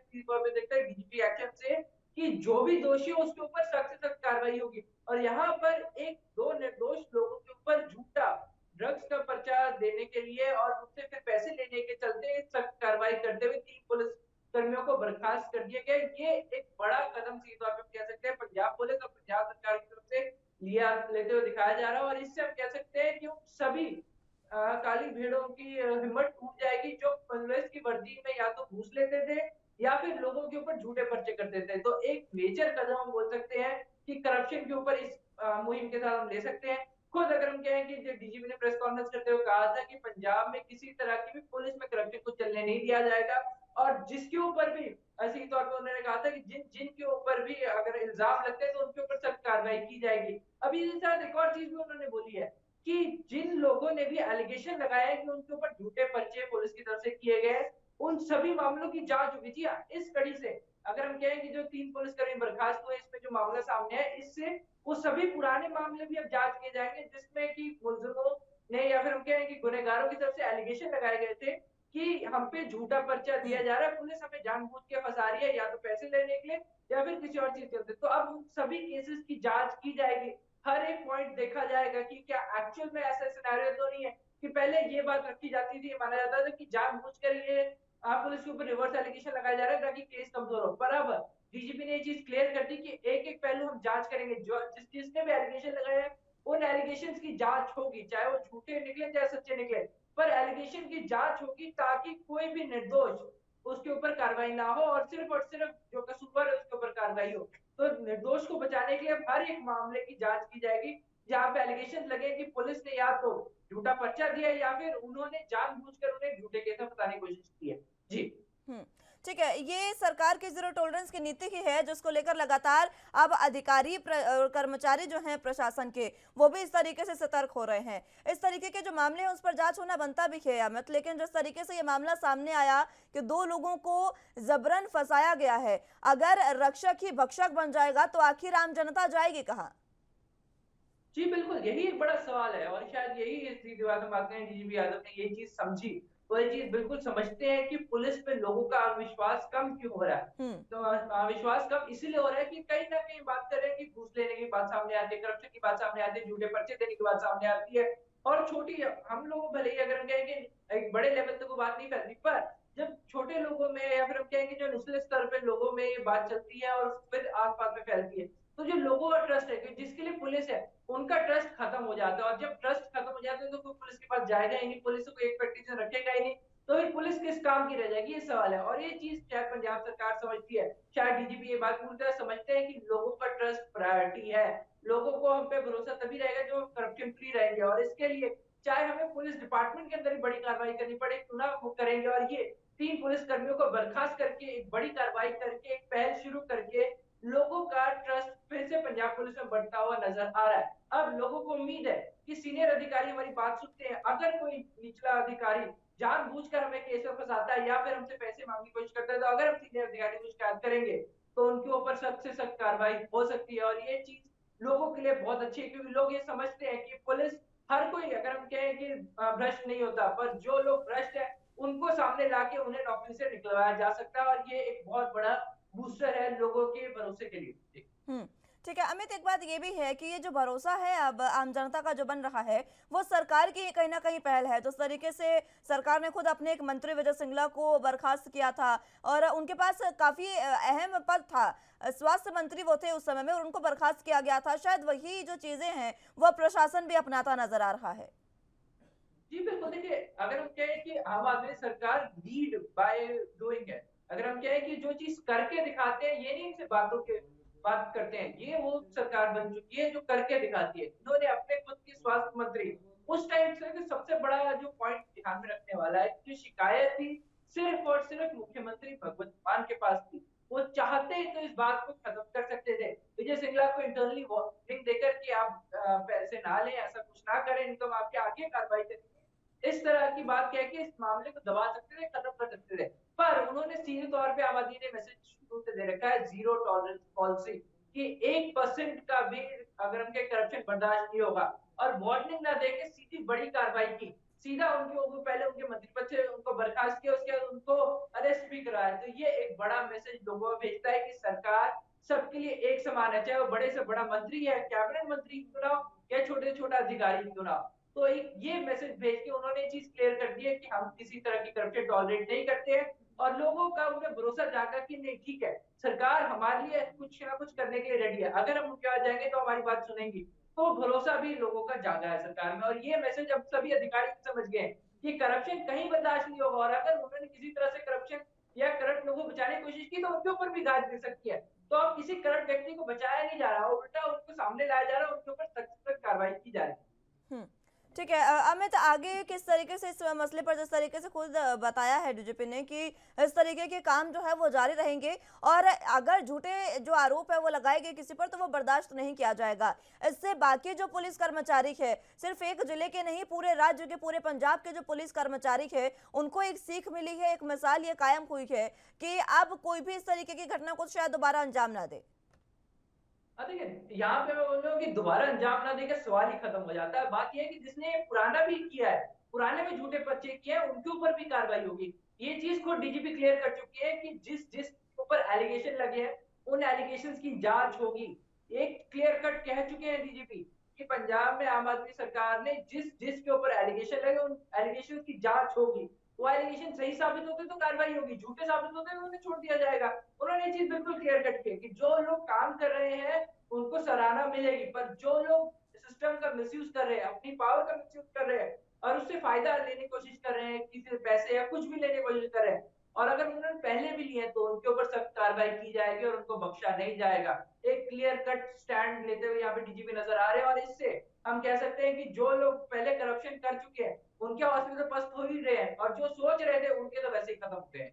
देखते हैं डीजीपी एक्शन से कि जो भी दोषी हो उसके ऊपर सख्त से सख्त कार्रवाई होगी। और यहाँ पर 1-2 निर्दोष लोगों के ऊपर झूठा ड्रग्स का पर्चा देने के लिए और उनसे फिर पैसे लेने के चलते सख्त कार्रवाई करते हुए 3 पुलिस कर्मियों को बर्खास्त कर दिया गया। ये एक बड़ा कदम सीधे तौर पर कह सकते हैं पंजाब पुलिस और पंजाब सरकार की तरफ से लेते हुए दिखाया जा रहा है। और इससे हम कह सकते हैं कि उन सभी काली भेड़ों की हिम्मत टूट जाएगी जो पुलिस की वर्दी में या तो घूस लेते थे या फिर लोगों के ऊपर झूठे पर्चे करते थे। तो एक मेजर कदम हम बोल सकते हैं कि करप्शन के ऊपर इस मुहिम के साथ हम ले सकते हैं। खुद अगर हम कहें कि डीजीपी ने प्रेस कॉन्फ्रेंस करते हुए कहा था कि पंजाब में किसी तरह की भी पुलिस में करप्शन को चलने नहीं दिया जाएगा, और जिसके ऊपर भी सीधे तौर पर उन्होंने कहा था कि जिनके ऊपर भी अगर इल्जाम लगते हैं तो उनके ऊपर सख्त कार्रवाई की जाएगी। अभी इसके साथ एक और चीज भी उन्होंने बोली है कि जिन लोगों ने भी एलिगेशन लगाया है कि उनके ऊपर झूठे पर्चे पुलिस की तरफ से किए गए, उन सभी मामलों की जांच होगी। जी हाँ, इस कड़ी से अगर हम कहें कि जो 3 पुलिसकर्मी बर्खास्त हुए, इसमें जो मामला सामने है, इससे वो सभी पुराने मामले भी अब जांच किए जाएंगे जिसमें कि मुलजिमों ने या फिर हम कहें कि गुनहगारों की तरफ से एलिगेशन लगाए गए थे कि हम पे झूठा पर्चा दिया जा रहा है, पुलिस हमें जानबूझ के फंसा रही है या तो पैसे लेने के लिए या फिर किसी और चीज के। तो अब उन सभी केसेस की जांच की जाएगी, हर एक पॉइंट देखा जाएगा कि क्या एक्चुअल में ऐसा सिनेरियो तो नहीं है कि पहले ये बात रखी जाती थी, माना जाता था कि जानबूझकर ये पुलिस के ऊपर रिवर्स एलिगेशन लगाया जा रहा है ताकि केस कमजोर हो। पर अब डीजीपी ने ये चीज क्लियर कर दी कि एक एक पहलू हम जांच करेंगे, जो जिसने भी एलिगेशन लगाए हैं उन एलिगेशंस की जांच होगी, चाहे वो झूठे निकले चाहे सच्चे निकले, पर एलिगेशन की जांच होगी ताकि कोई भी निर्दोष उसके ऊपर कार्रवाई ना हो और सिर्फ जो कसूरवार है उसके ऊपर कार्रवाई हो। तो निर्दोष को बचाने के लिए हर एक मामले की जांच की जाएगी जहां पे एलिगेशन लगे कि पुलिस ने या तो झूठा पर्चा दिया या फिर उन्होंने जानबूझकर उन्हें झूठे केस में फंसाने की कोशिश की है। जी ठीक है, ये सरकार की जीरो टॉलरेंस की नीति ही है जिसको लेकर लगातार अब अधिकारी और कर्मचारी जो हैं प्रशासन के वो भी इस तरीके से सतर्क हो रहे हैं। इस तरीके के जो मामले हैं उस पर जांच होना बनता भी है अमित, लेकिन जिस तरीके से ये मामला सामने आया कि 2 लोगों को जबरन फंसाया गया है, अगर रक्षक ही भक्षक बन जाएगा तो आखिर आम जनता जाएगी कहाँ? जी, बिल्कुल, यही एक बड़ा सवाल है और शायद यही इस विवादम बात में डीजीपी यादव ने ये चीज़ समझी। वो ये चीज़ बिल्कुल समझते हैं कि पुलिस पे लोगों का अविश्वास कम क्यों हो रहा है। हम्म। तो अविश्वास कम इसीलिए हो रहा है कि कहीं न कहीं बात कर रहे हैं कि घूस लेने की बात सामने आती है, करप्शन की बात सामने आती है, झूठे पर्चे देने की बात सामने आती है और छोटी हम लोग भले ही अगर हम कहें कि एक बड़े लेवल तक वो बात नहीं फैलती, पर जब छोटे लोगों में या फिर हम कहें कि जो निचले स्तर पे लोगों में ये बात चलती है और फिर आस-पास में फैलती है, तो जो लोगों का ट्रस्ट है कि जिसके लिए पुलिस है, उनका ट्रस्ट खत्म हो जाता है और जब ट्रस्ट खत्म हो जाता है तो कोई पुलिस के पास जाएगा ही नहीं, पुलिस को कोई एक्सपेक्टेशन रखेगा ही नहीं, तो फिर पुलिस किस काम की रह जाएगी, ये सवाल है और ये चीज शायद पंजाब सरकार समझती है, शायद डीजीपी ये बात पूरी तरह समझते हैं कि लोगों का ट्रस्ट प्रायोरिटी है, लोगों को हम पे भरोसा तभी रहेगा जो करप्शन फ्री रहेंगे और इसके लिए चाहे हमें पुलिस डिपार्टमेंट के अंदर ही बड़ी कार्रवाई करनी पड़े क्यों ना वो करेंगे और ये 3 पुलिस कर्मियों को बर्खास्त करके एक बड़ी कार्रवाई करके एक पहल शुरू करके लोगों का ट्रस्ट फिर से पंजाब पुलिस में बढ़ता हुआ नजर आ रहा है। अब लोगों को उम्मीद है कि सीनियर अधिकारी हमारी बात सुनते हैं, अगर कोई निचला अधिकारी जानबूझकर हमें केस में फंसाता है या फिर हमसे पैसे मांगने की कोशिश करता है, तो अगर हम सीनियर अधिकारी को शिकायत करेंगे तो उनके ऊपर सख्त से सख्त कार्रवाई हो सकती है और ये चीज लोगों के लिए बहुत अच्छी है क्योंकि लोग ये समझते हैं कि पुलिस हर कोई अगर हम कहें कि भ्रष्ट नहीं होता, पर जो लोग भ्रष्ट है उनको सामने लाके उन्हें नौकरी से निकलवाया जा सकता है और ये एक बहुत बड़ा बूस्टर है लोगों के भरोसे के लिए। हम्म। ठीक है अमित, एक बात ये भी है कि ये जो भरोसा है अब आम जनता का जो बन रहा है वो सरकार की कहीं ना कहीं पहल है। जिस तरीके से सरकार ने खुद अपने एक मंत्री विजय सिंगला को बर्खास्त किया था और उनके पास काफी अहम पद था, स्वास्थ्य मंत्री वो थे उस समय में और उनको बर्खास्त किया गया था। शायद वही जो चीजें हैं वो प्रशासन भी अपनाता नजर आ रहा है। जी बिल्कुल, देखिए अगर हम कहें कि आम आदमी सरकार लीड बाय डूइंग है, अगर हम कहें कि जो चीज करके दिखाते हैं, ये नहीं सिर्फ बातों के बात करते हैं, ये वो सरकार बन चुकी है जो करके दिखाती है। इन्होंने अपने खुद के स्वास्थ्य मंत्री उस टाइम से कि सबसे बड़ा जो पॉइंट ध्यान में रखने वाला है, जो शिकायत थी सिर्फ और सिर्फ मुख्यमंत्री भगवंत मान के पास थी। वो चाहते तो इस बात को खत्म कर सकते थे, विजय सिंगला को इंटरनली वार्निंग देकर कि आप पैसे ना लें, ऐसा कुछ ना करें, नहीं तो हम आपके आगे कार्रवाई करेंगे, इस तरह की बात कह के इस मामले को दबा सकते थे, खत्म कर सकते थे। पर उन्होंने सीधे तौर पे आम आदमी ने मैसेज शुरू से दे रखा है, जीरो टॉलरेंस पॉलिसी, कि 1% का भी अगर उनके करप्शन बर्दाश्त नहीं होगा और वार्निंग ना देके सीधी बड़ी कार्रवाई की, सीधा उनके ऊपर पहले उनके मंत्री पद से उनको बर्खास्त किया, उसके बाद उनको अरेस्ट भी कराया। तो ये एक बड़ा मैसेज लोगों को भेजता है कि सरकार सबके लिए एक समान है, चाहे वो बड़े से बड़ा मंत्री है, कैबिनेट मंत्री क्यों ना हो या छोटे से छोटा अधिकारी क्यों ना हो। तो एक ये मैसेज भेज के उन्होंने ये चीज क्लियर कर दी है कि हम किसी तरह की करप्शन टॉलरेट नहीं करते हैं और लोगों का उन्हें भरोसा जागा कि नहीं ठीक है, सरकार हमारे लिए कुछ ना कुछ करने के लिए रेडी है, अगर हम उनके पास जाएंगे तो हमारी बात सुनेंगी। तो भरोसा भी लोगों का जागा है सरकार में और ये मैसेज अब सभी अधिकारी समझ गए हैं कि करप्शन कहीं बर्दाश्त नहीं होगा और अगर उन्होंने किसी तरह से करप्शन या करप्ट लोगों को बचाने की कोशिश की तो उनके ऊपर भी गाज गिर सकती है। तो अब किसी करप्ट व्यक्ति को बचाया नहीं जा रहा, उल्टा उनको सामने लाया जा रहा है, उनके ऊपर सख्त सख्त कार्रवाई की जा रही है। हम्म। ठीक है अमित, आगे किस तरीके से इस मसले पर जिस तरीके से खुद बताया है डीजीपी ने कि इस तरीके के काम जो है वो जारी रहेंगे और अगर झूठे जो आरोप है वो लगाए गए किसी पर तो वो बर्दाश्त नहीं किया जाएगा। इससे बाकी जो पुलिस कर्मचारी है, सिर्फ एक जिले के नहीं पूरे राज्य के, पूरे पंजाब के जो पुलिस कर्मचारी है उनको एक सीख मिली है, एक मिसाल ये कायम हुई है कि अब कोई भी इस तरीके की घटना को शायद दोबारा अंजाम ना दे। देखिए यहाँ पे मैं बोल रहा हूँ कि दोबारा अंजाम ना देकर सवाल ही खत्म हो जाता है। बात यह है कि जिसने पुराना भी किया है, पुराने में झूठे पर्चे किए हैं, उनके ऊपर भी कार्रवाई होगी। ये चीज खुद डीजीपी क्लियर कर चुकी है कि जिस जिस ऊपर एलिगेशन लगे हैं उन एलिगेशन की जांच होगी। एक क्लियर कट कह चुके हैं डीजीपी कि पंजाब में आम आदमी सरकार ने जिस जिसके ऊपर एलिगेशन लगे उन एलिगेशन की जांच होगी। वो एलिगेशन सही साबित होते तो कार्रवाई होगी, झूठे साबित होते तो उन्हें छोड़ दिया जाएगा। उन्होंने ये चीज बिल्कुल क्लियर कट की है कि जो लोग काम कर रहे हैं उनको सराहना मिलेगी, पर जो लोग सिस्टम का मिसयूज कर रहे हैं, अपनी पावर का मिसयूज कर रहे हैं और उससे फायदा लेने की कोशिश कर रहे हैं, किसी से पैसे या कुछ भी लेने की कोशिश कर रहे हैं और अगर उन्होंने पहले भी लिए तो उनके ऊपर सख्त कार्रवाई की जाएगी और उनको बख्शा नहीं जाएगा। एक क्लियर कट स्टैंड लेते हुए यहाँ पे डीजीपी नजर आ रहे हैं और इससे हम कह सकते हैं कि जो लोग पहले करप्शन कर चुके हैं उनके हौसले तो पस्त हो ही रहे हैं और जो सोच रहे थे उनके तो वैसे ही खत्म हो गए हैं।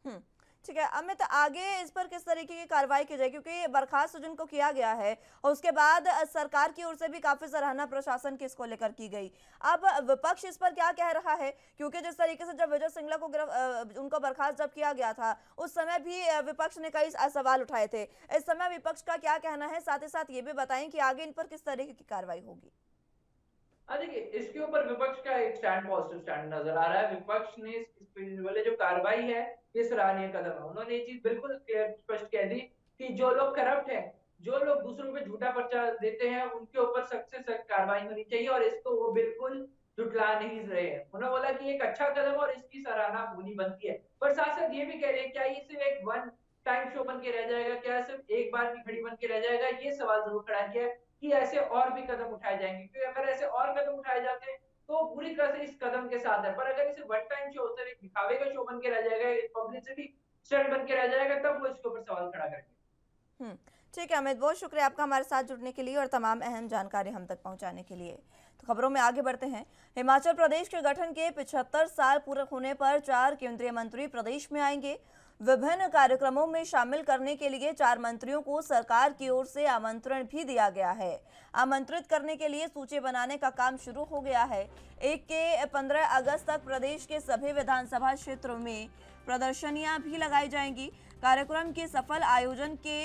हम्म। ठीक है अमित, आगे इस पर किस तरीके की कार्रवाई की जाए, क्योंकि बर्खास्त जिनको किया गया है और उसके बाद सरकार की ओर से भी काफी सराहना प्रशासन की इसको लेकर की गई। अब विपक्ष इस पर क्या कह रहा है, क्योंकि जिस तरीके से जब विजय सिंगला को उनको बर्खास्त जब किया गया था उस समय भी विपक्ष ने कई सवाल उठाए थे। इस समय विपक्ष का क्या कहना है, साथ ही साथ ये भी बताएं कि आगे इन पर किस तरीके की कार्रवाई होगी। देखिए इसके ऊपर विपक्ष का एक स्टैंड, पॉजिटिव स्टैंड नजर आ रहा है। विपक्ष ने इस वाले जो कार्रवाई है ये सराहनीय कदम है। उन्होंने ये चीज बिल्कुल क्लियर स्पष्ट कह दी कि जो लोग करप्ट हैं, जो लोग दूसरों पे झूठा पर्चा देते हैं, उनके ऊपर सख्त से सख्त कार्रवाई होनी चाहिए और इसको वो बिल्कुल जुटला नहीं रहे हैं। उन्होंने बोला कि एक अच्छा कदम और इसकी सराहना होनी बनती है, पर साथ साथ ये भी कह रहे हैं क्या ये सिर्फ एक वन टाइम शो बन के रह जाएगा, क्या सिर्फ एक बार की घड़ी बन के रह जाएगा। ये सवाल जरूर खड़ा किया है कि ऐसे और भी कदम उठाए जाएंगे, क्योंकि अगर ऐसे और कदम उठाए जाते हैं तो पूरी तरह से इस कदम के साथ है, पर अगर इसे वन टाइम शो सिर्फ एक दिखावे का शो बन के रह जाएगा, एक पब्लिसिटी स्टंट बन के रह जाएगा, तब वो इसके ऊपर सवाल खड़ा करेंगे। ठीक है अमित, बहुत शुक्रिया आपका हमारे साथ जुड़ने के लिए और तमाम अहम जानकारी हम तक पहुंचाने के लिए। तो खबरों में आगे बढ़ते हैं। हिमाचल प्रदेश के गठन के 75 साल पूरे होने पर 4 केंद्रीय मंत्री प्रदेश में आएंगे। विभिन्न कार्यक्रमों में शामिल करने के लिए 4 मंत्रियों को सरकार की ओर से आमंत्रण भी दिया गया है। आमंत्रित करने के लिए सूची बनाने का काम शुरू हो गया है। 1 के 15 अगस्त तक प्रदेश के सभी विधानसभा क्षेत्रों में प्रदर्शनियां भी लगाई जाएंगी। कार्यक्रम के सफल आयोजन के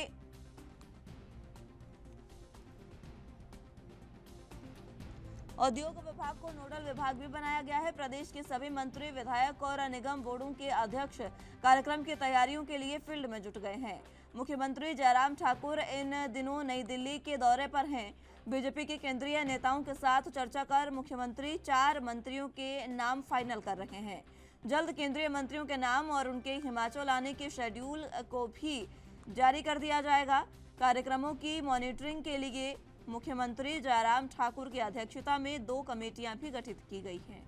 उद्योग विभाग को नोडल विभाग भी बनाया गया है। प्रदेश के सभी मंत्री, विधायक और निगम बोर्डों के अध्यक्ष कार्यक्रम की तैयारियों के लिए फील्ड में जुट गए हैं। मुख्यमंत्री जयराम ठाकुर इन दिनों नई दिल्ली के दौरे पर हैं। बीजेपी के केंद्रीय नेताओं के साथ चर्चा कर मुख्यमंत्री 4 मंत्रियों के नाम फाइनल कर रहे हैं। जल्द केंद्रीय मंत्रियों के नाम और उनके हिमाचल आने के शेड्यूल को भी जारी कर दिया जाएगा। कार्यक्रमों की मॉनिटरिंग के लिए मुख्यमंत्री जयराम ठाकुर की अध्यक्षता में 2 कमेटियां भी गठित की गई हैं।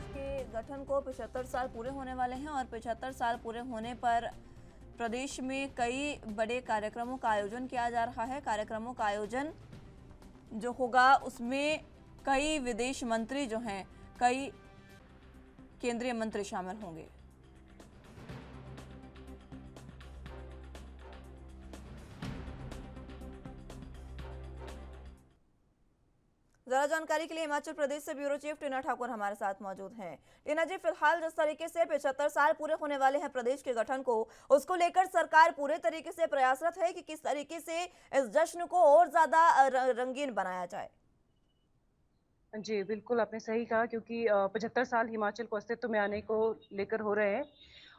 के गठन को 75 साल पूरे होने वाले हैं और 75 साल पूरे होने पर प्रदेश में कई बड़े कार्यक्रमों का आयोजन किया जा रहा है। कार्यक्रमों का आयोजन जो होगा उसमें कई विदेश मंत्री जो हैं, कई केंद्रीय मंत्री शामिल होंगे। ज्यादा जानकारी के लिए हिमाचल प्रदेश से ब्यूरो चीफ टीना ठाकुर हमारे साथ मौजूद हैं। टीना जी, फिलहाल जिस तरीके से 75 साल पूरे होने वाले हैं प्रदेश के गठन को, उसको लेकर सरकार पूरे तरीके से प्रयासरत है कि किस तरीके से इस जश्न को और ज्यादा रंगीन बनाया जाए। जी, बिल्कुल आपने सही कहा, क्योंकि 75 साल हिमाचल को अस्तित्व में आने को लेकर हो रहे हैं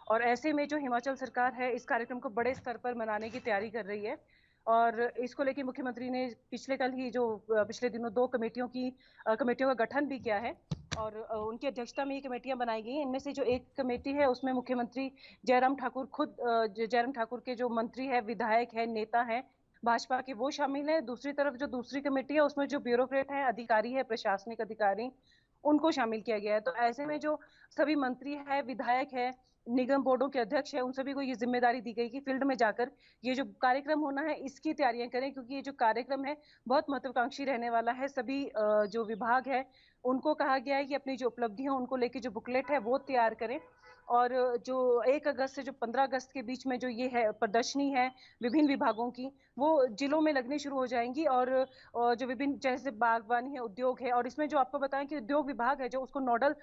और ऐसे में जो हिमाचल सरकार है इस कार्यक्रम को बड़े स्तर पर मनाने की तैयारी कर रही है। और इसको लेके मुख्यमंत्री ने पिछले दिनों 2 कमेटियों का गठन भी किया है और उनकी अध्यक्षता में ये कमेटियां बनाई गई हैं। इनमें से जो एक कमेटी है उसमें मुख्यमंत्री जयराम ठाकुर के जो मंत्री है, विधायक है, नेता है भाजपा के, वो शामिल है। दूसरी तरफ जो दूसरी कमेटी है उसमें जो ब्यूरोक्रेट हैं, अधिकारी है, प्रशासनिक अधिकारी, उनको शामिल किया गया है। तो ऐसे में जो सभी मंत्री है, विधायक है, निगम बोर्डों के अध्यक्ष है, उन सभी को ये जिम्मेदारी दी गई कि फील्ड में जाकर ये जो कार्यक्रम होना है इसकी तैयारियां करें, क्योंकि ये जो कार्यक्रम है बहुत महत्वाकांक्षी रहने वाला है। सभी जो विभाग है उनको कहा गया है कि अपनी जो उपलब्धियां उनको लेके जो बुकलेट है वो तैयार करें। और जो 1 अगस्त से जो 15 अगस्त के बीच में जो ये है प्रदर्शनी है विभिन्न विभागों की, वो जिलों में लगनी शुरू हो जाएंगी। और जो विभिन्न जैसे बागवानी है, उद्योग है, और इसमें जो आपको बताएं कि उद्योग विभाग है जो उसको नोडल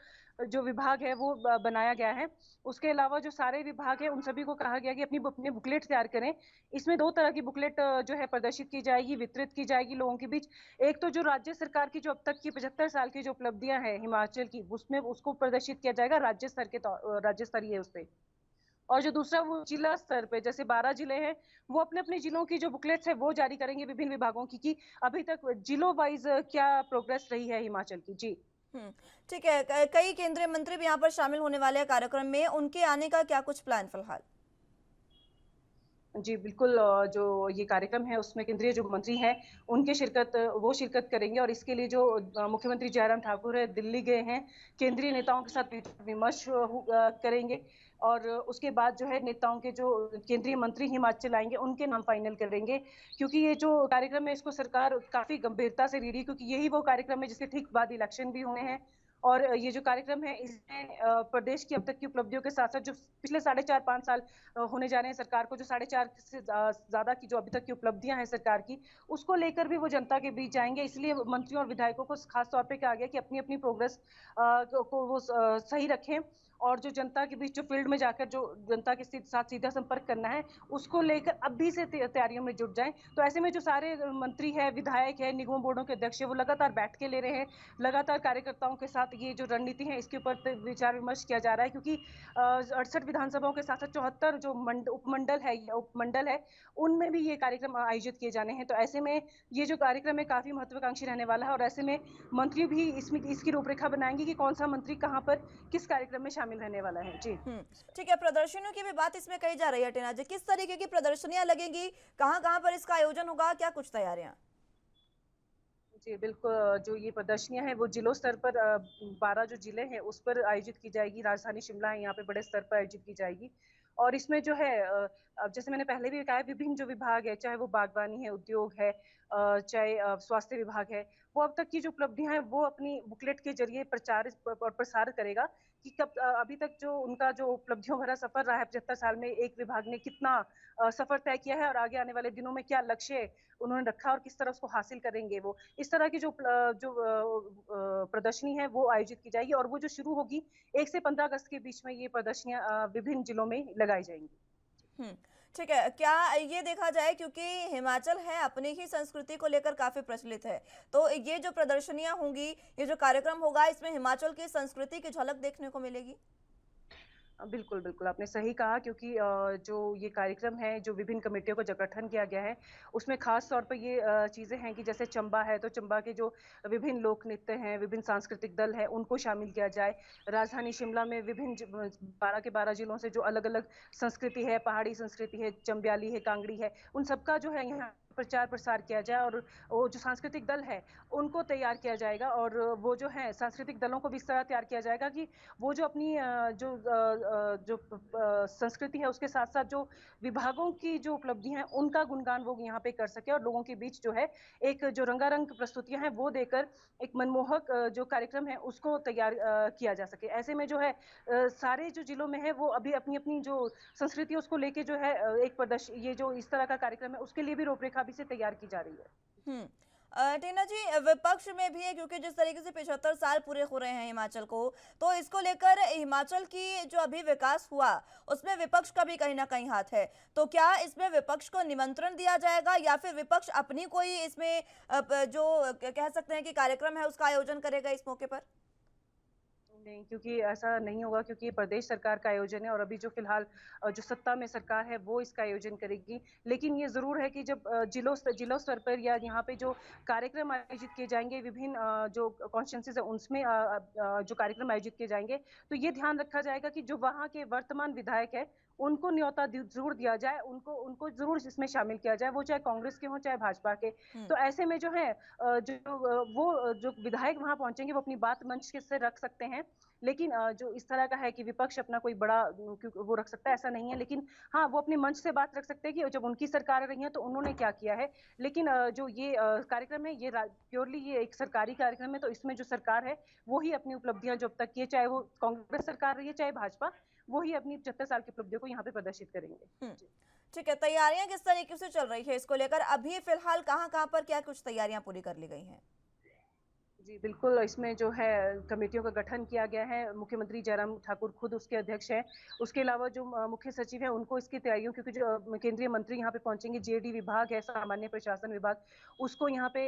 जो विभाग है वो बनाया गया है। उसके अलावा जो सारे विभाग है उन सभी को कहा गया कि अपनी बुकलेट तैयार करें। इसमें 2 तरह की बुकलेट जो है प्रदर्शित की जाएगी, वितरित की जाएगी लोगों के बीच। एक तो जो राज्य सरकार की जो अब तक की 75 साल की जो उपलब्धियां हैं हिमाचल की, उसमें उसको प्रदर्शित किया जाएगा राज्य स्तरीय उस पे। और जो दूसरा वो जिला स्तर पे, जैसे 12 जिले हैं, वो अपने अपने जिलों की जो बुकलेट्स है वो जारी करेंगे विभिन्न विभागों की कि अभी तक जिलों वाइज क्या प्रोग्रेस रही है हिमाचल की। जी ठीक है। कई केंद्रीय मंत्री भी यहाँ पर शामिल होने वाले हैं कार्यक्रम में, उनके आने का क्या कुछ प्लान फिलहाल? जी, बिल्कुल जो ये कार्यक्रम है उसमें केंद्रीय जो मंत्री हैं, वो शिरकत करेंगे और इसके लिए जो मुख्यमंत्री जयराम ठाकुर है, दिल्ली गए हैं, केंद्रीय नेताओं के साथ विमर्श करेंगे और उसके बाद जो है नेताओं के जो केंद्रीय मंत्री हिमाचल आएँगे, उनके नाम फाइनल करेंगे। क्योंकि ये जो कार्यक्रम है इसको सरकार काफ़ी गंभीरता से ले रही है क्योंकि यही वो कार्यक्रम है जिसके ठीक बाद इलेक्शन भी होने हैं और ये जो कार्यक्रम है इसमें प्रदेश की अब तक की उपलब्धियों के साथ-साथ जो पिछले 4.5 साल होने जा रहे हैं सरकार को जो 4.5 से ज़्यादा की जो अभी तक की उपलब्धियां हैं सरकार की, उसको लेकर भी वो जनता के बीच जाएँगे। इसलिए मंत्रियों और विधायकों को खास तौर पे कहा गया कि अपनी-अपनी प्रोग्रेस को वो सही रखें और जो जनता के बीच जो फील्ड में जाकर जो जनता के साथ सीधा संपर्क करना है, उसको लेकर अभी से तैयारियों में जुट जाएँ। तो ऐसे में जो सारे मंत्री हैं, विधायक हैं, निगम बोर्डों के अध्यक्ष हैं, वो लगातार बैठकें ले रहे हैं, लगातार कार्यकर्ताओं के साथ ये जो रणनीति है, इसके ऊपर विचार-विमर्श किया जा रहा है क्योंकि 68 विधानसभाओं के साथ-साथ 74 जो उपमंडल है, उनमें भी ये कार्यक्रम आयोजित किए जाने हैं। तो ऐसे में ये जो कार्यक्रम है काफ़ी महत्वाकांक्षी रहने वाला है और ऐसे में मंत्री भी इसकी रूपरेखा बनाएँगे कि कौन-सा मंत्री कहाँ पर किस कार्यक्रम में शामिल रहने वाला है। जी। ठीक है, प्रदर्शनियों की भी बात इसमें कही जा रही है टीना जी, किस तरीके की प्रदर्शनियां लगेंगी, कहाँ-कहाँ पर इसका आयोजन होगा, क्या कुछ तैयारियां? जी, बिल्कुल जो ये प्रदर्शनियाँ हैं वो जिलों स्तर पर 12 जो जिले हैं उस पर आयोजित की जाएगी। राजधानी शिमला है यहाँ पे बड़े स्तर पर आयोजित की जाएगी। और इसमें जो है अब जैसे मैंने पहले भी कहा है विभिन्न जो विभाग है, चाहे वो बागवानी है, उद्योग है चाहे स्वास्थ्य विभाग है, वो अब तक की जो उपलब्धियाँ हैं वो अपनी बुकलेट के ज़रिए और प्रसार करेगा कि अभी तक जो उनका जो उपलब्धियों भरा सफ़र रहा है 75 साल में एक विभाग ने कितना सफ़र तय किया है और आगे आने वाले दिनों में क्या लक्ष्य उन्होंने रखा और किस तरह उसको हासिल करेंगे वो। इस तरह की प्रदर्शनी है वो आयोजित की जाएगी और वो जो शुरू होगी 1 से 15 अगस्त के बीच में ये प्रदर्शनियाँ विभिन्न जिलों में लगाई जाएँगी। ठीक है, क्या ये देखा जाए क्योंकि हिमाचल है अपनी ही संस्कृति को लेकर काफी प्रचलित है, तो ये जो प्रदर्शनियां होंगी, ये जो कार्यक्रम होगा, इसमें हिमाचल की संस्कृति की झलक देखने को मिलेगी? बिल्कुल, बिल्कुल, आपने सही कहा क्योंकि जो ये कार्यक्रम है, जो विभिन्न कमेटियों का जो गठन किया गया है, उसमें ख़ास तौर पे ये चीज़ें हैं कि जैसे चंबा है, तो चंबा के जो विभिन्न लोक नृत्य हैं, विभिन्न सांस्कृतिक दल हैं, उनको शामिल किया जाए। राजधानी शिमला में विभिन्न 12 के 12 जिलों से जो अलग-अलग संस्कृति है, पहाड़ी संस्कृति है, चंबियाली है, कांगड़ी है, उन सबका जो है यहाँ प्रचार-प्रसार किया जाए और वो जो सांस्कृतिक दल है, उनको तैयार किया जाएगा और वो जो है सांस्कृतिक दलों को भी इस तरह तैयार किया जाएगा कि वो जो अपनी संस्कृति है उसके साथ-साथ जो विभागों की जो उपलब्धियाँ हैं उनका गुणगान वो यहाँ पे कर सके और लोगों के बीच जो है एक जो रंगारंग प्रस्तुतियाँ हैं वो देकर एक मनमोहक जो कार्यक्रम है उसको तैयार किया जा सके। ऐसे में जो है सारे जो जिलों में है वो अभी अपनी-अपनी जो संस्कृति है उसको लेके जो है ये जो इस तरह का कार्यक्रम है उसके लिए भी रूपरेखा अभी से तैयार की जा रही है। हम्म टीना जी, विपक्ष में भी है क्योंकि जिस तरीके से 75 साल पूरे हो रहे हैं हिमाचल को, तो इसको लेकर हिमाचल की जो अभी विकास हुआ उसमें विपक्ष का भी कहीं ना कहीं हाथ है, तो क्या इसमें विपक्ष को निमंत्रण दिया जाएगा या फिर विपक्ष अपनी कोई इसमें जो कह सकते हैं कि कार्यक्रम है उसका आयोजन करेगा इस मौके पर? नहीं, क्योंकि ऐसा नहीं होगा क्योंकि ये प्रदेश सरकार का आयोजन है और अभी जो फिलहाल जो सत्ता में सरकार है वो इसका आयोजन करेगी। लेकिन ये ज़रूर है कि जब जिलों स्तर पर या यहाँ पे जो कार्यक्रम आयोजित किए जाएँगे विभिन्न जो कॉन्स्टिट्यूएंसीज़ है उसमें जो कार्यक्रम आयोजित किए जाएँगे, तो ये ध्यान रखा जाएगा कि जो वहाँ के वर्तमान विधायक हैं, उनको न्योता ज़रूर दिया जाए, उनको ज़रूर इसमें शामिल किया जाए, वो चाहे कांग्रेस के हों, चाहे भाजपा के। तो ऐसे में जो है वो जो विधायक वहाँ पहुँचेंगे वो अपनी बात मंच के से रख सकते हैं। लेकिन जो इस तरह का है कि विपक्ष अपना कोई बड़ा वो रख सकता है ऐसा नहीं है। लेकिन हाँ, वो अपने मंच से बात रख सकते हैं कि जब उनकी सरकार रही है तो उन्होंने क्या किया है। लेकिन जो ये कार्यक्रम है ये प्योरली ये एक सरकारी कार्यक्रम है तो इसमें जो सरकार है वो ही अपनी उपलब्धियां जो अब तक की है, चाहे वो कांग्रेस सरकार रही है चाहे भाजपा, वो ही अपनी 75 साल की उपलब्धियों को यहाँ पे प्रदर्शित करेंगे। ठीक है, तैयारियां किस तरीके से चल रही है इसको लेकर? अभी फिलहाल कहाँ-कहाँ पर क्या कुछ तैयारियां पूरी कर ली गई हैं? जी, बिल्कुल, इसमें जो है कमेटियों का गठन किया गया है, मुख्यमंत्री जयराम ठाकुर खुद उसके अध्यक्ष हैं। उसके अलावा जो मुख्य सचिव हैं, उनको इसकी तैयारियों क्योंकि जो केंद्रीय मंत्री यहाँ पे पहुँचेंगे, जेडी विभाग है, सामान्य प्रशासन विभाग, उसको यहाँ पे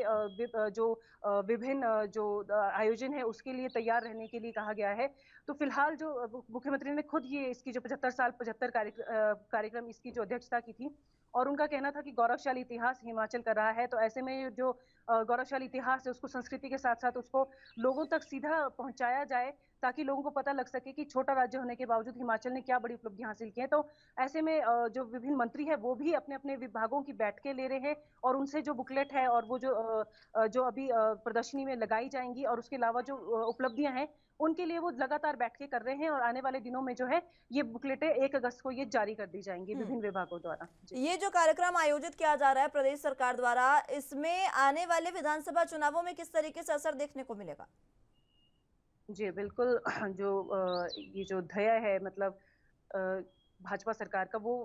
विभिन्न जो आयोजन है, उसके लिए तैयार रहने के लिए कहा गया है। तो फिलहाल जो मुख्यमंत्री ने खुद ये इसकी जो 75 कार्यक्रम इसकी जो अध्यक्षता की थी और उनका कहना था कि गौरवशाली इतिहास हिमाचल का रहा है, तो ऐसे में जो गौरवशाली इतिहास है उसको संस्कृति के साथ-साथ उसको लोगों तक सीधा पहुँचाया जाए, ताकि लोगों को पता लग सके कि छोटा राज्य होने के बावजूद हिमाचल ने क्या बड़ी उपलब्धियां हासिल की हैं। तो ऐसे में जो विभिन्न मंत्री है वो भी अपने अपने विभागों की बैठकें ले रहे हैं और उनसे जो बुकलेट है और वो जो अभी प्रदर्शनी में लगाई जाएंगी और उसके अलावा जो उपलब्धियां हैं उनके लिए वो लगातार बैठकें कर रहे हैं और आने वाले दिनों में जो है ये बुकलेटें 1 अगस्त को ये जारी कर दी जाएंगी विभिन्न विभागों द्वारा। ये जो कार्यक्रम आयोजित किया जा रहा है प्रदेश सरकार द्वारा, इसमें आने वाले विधानसभा चुनावों में किस तरीके से असर देखने को मिलेगा? जी बिल्कुल। जो ये जो ध्येय है मतलब अ, भाजपा सरकार का वो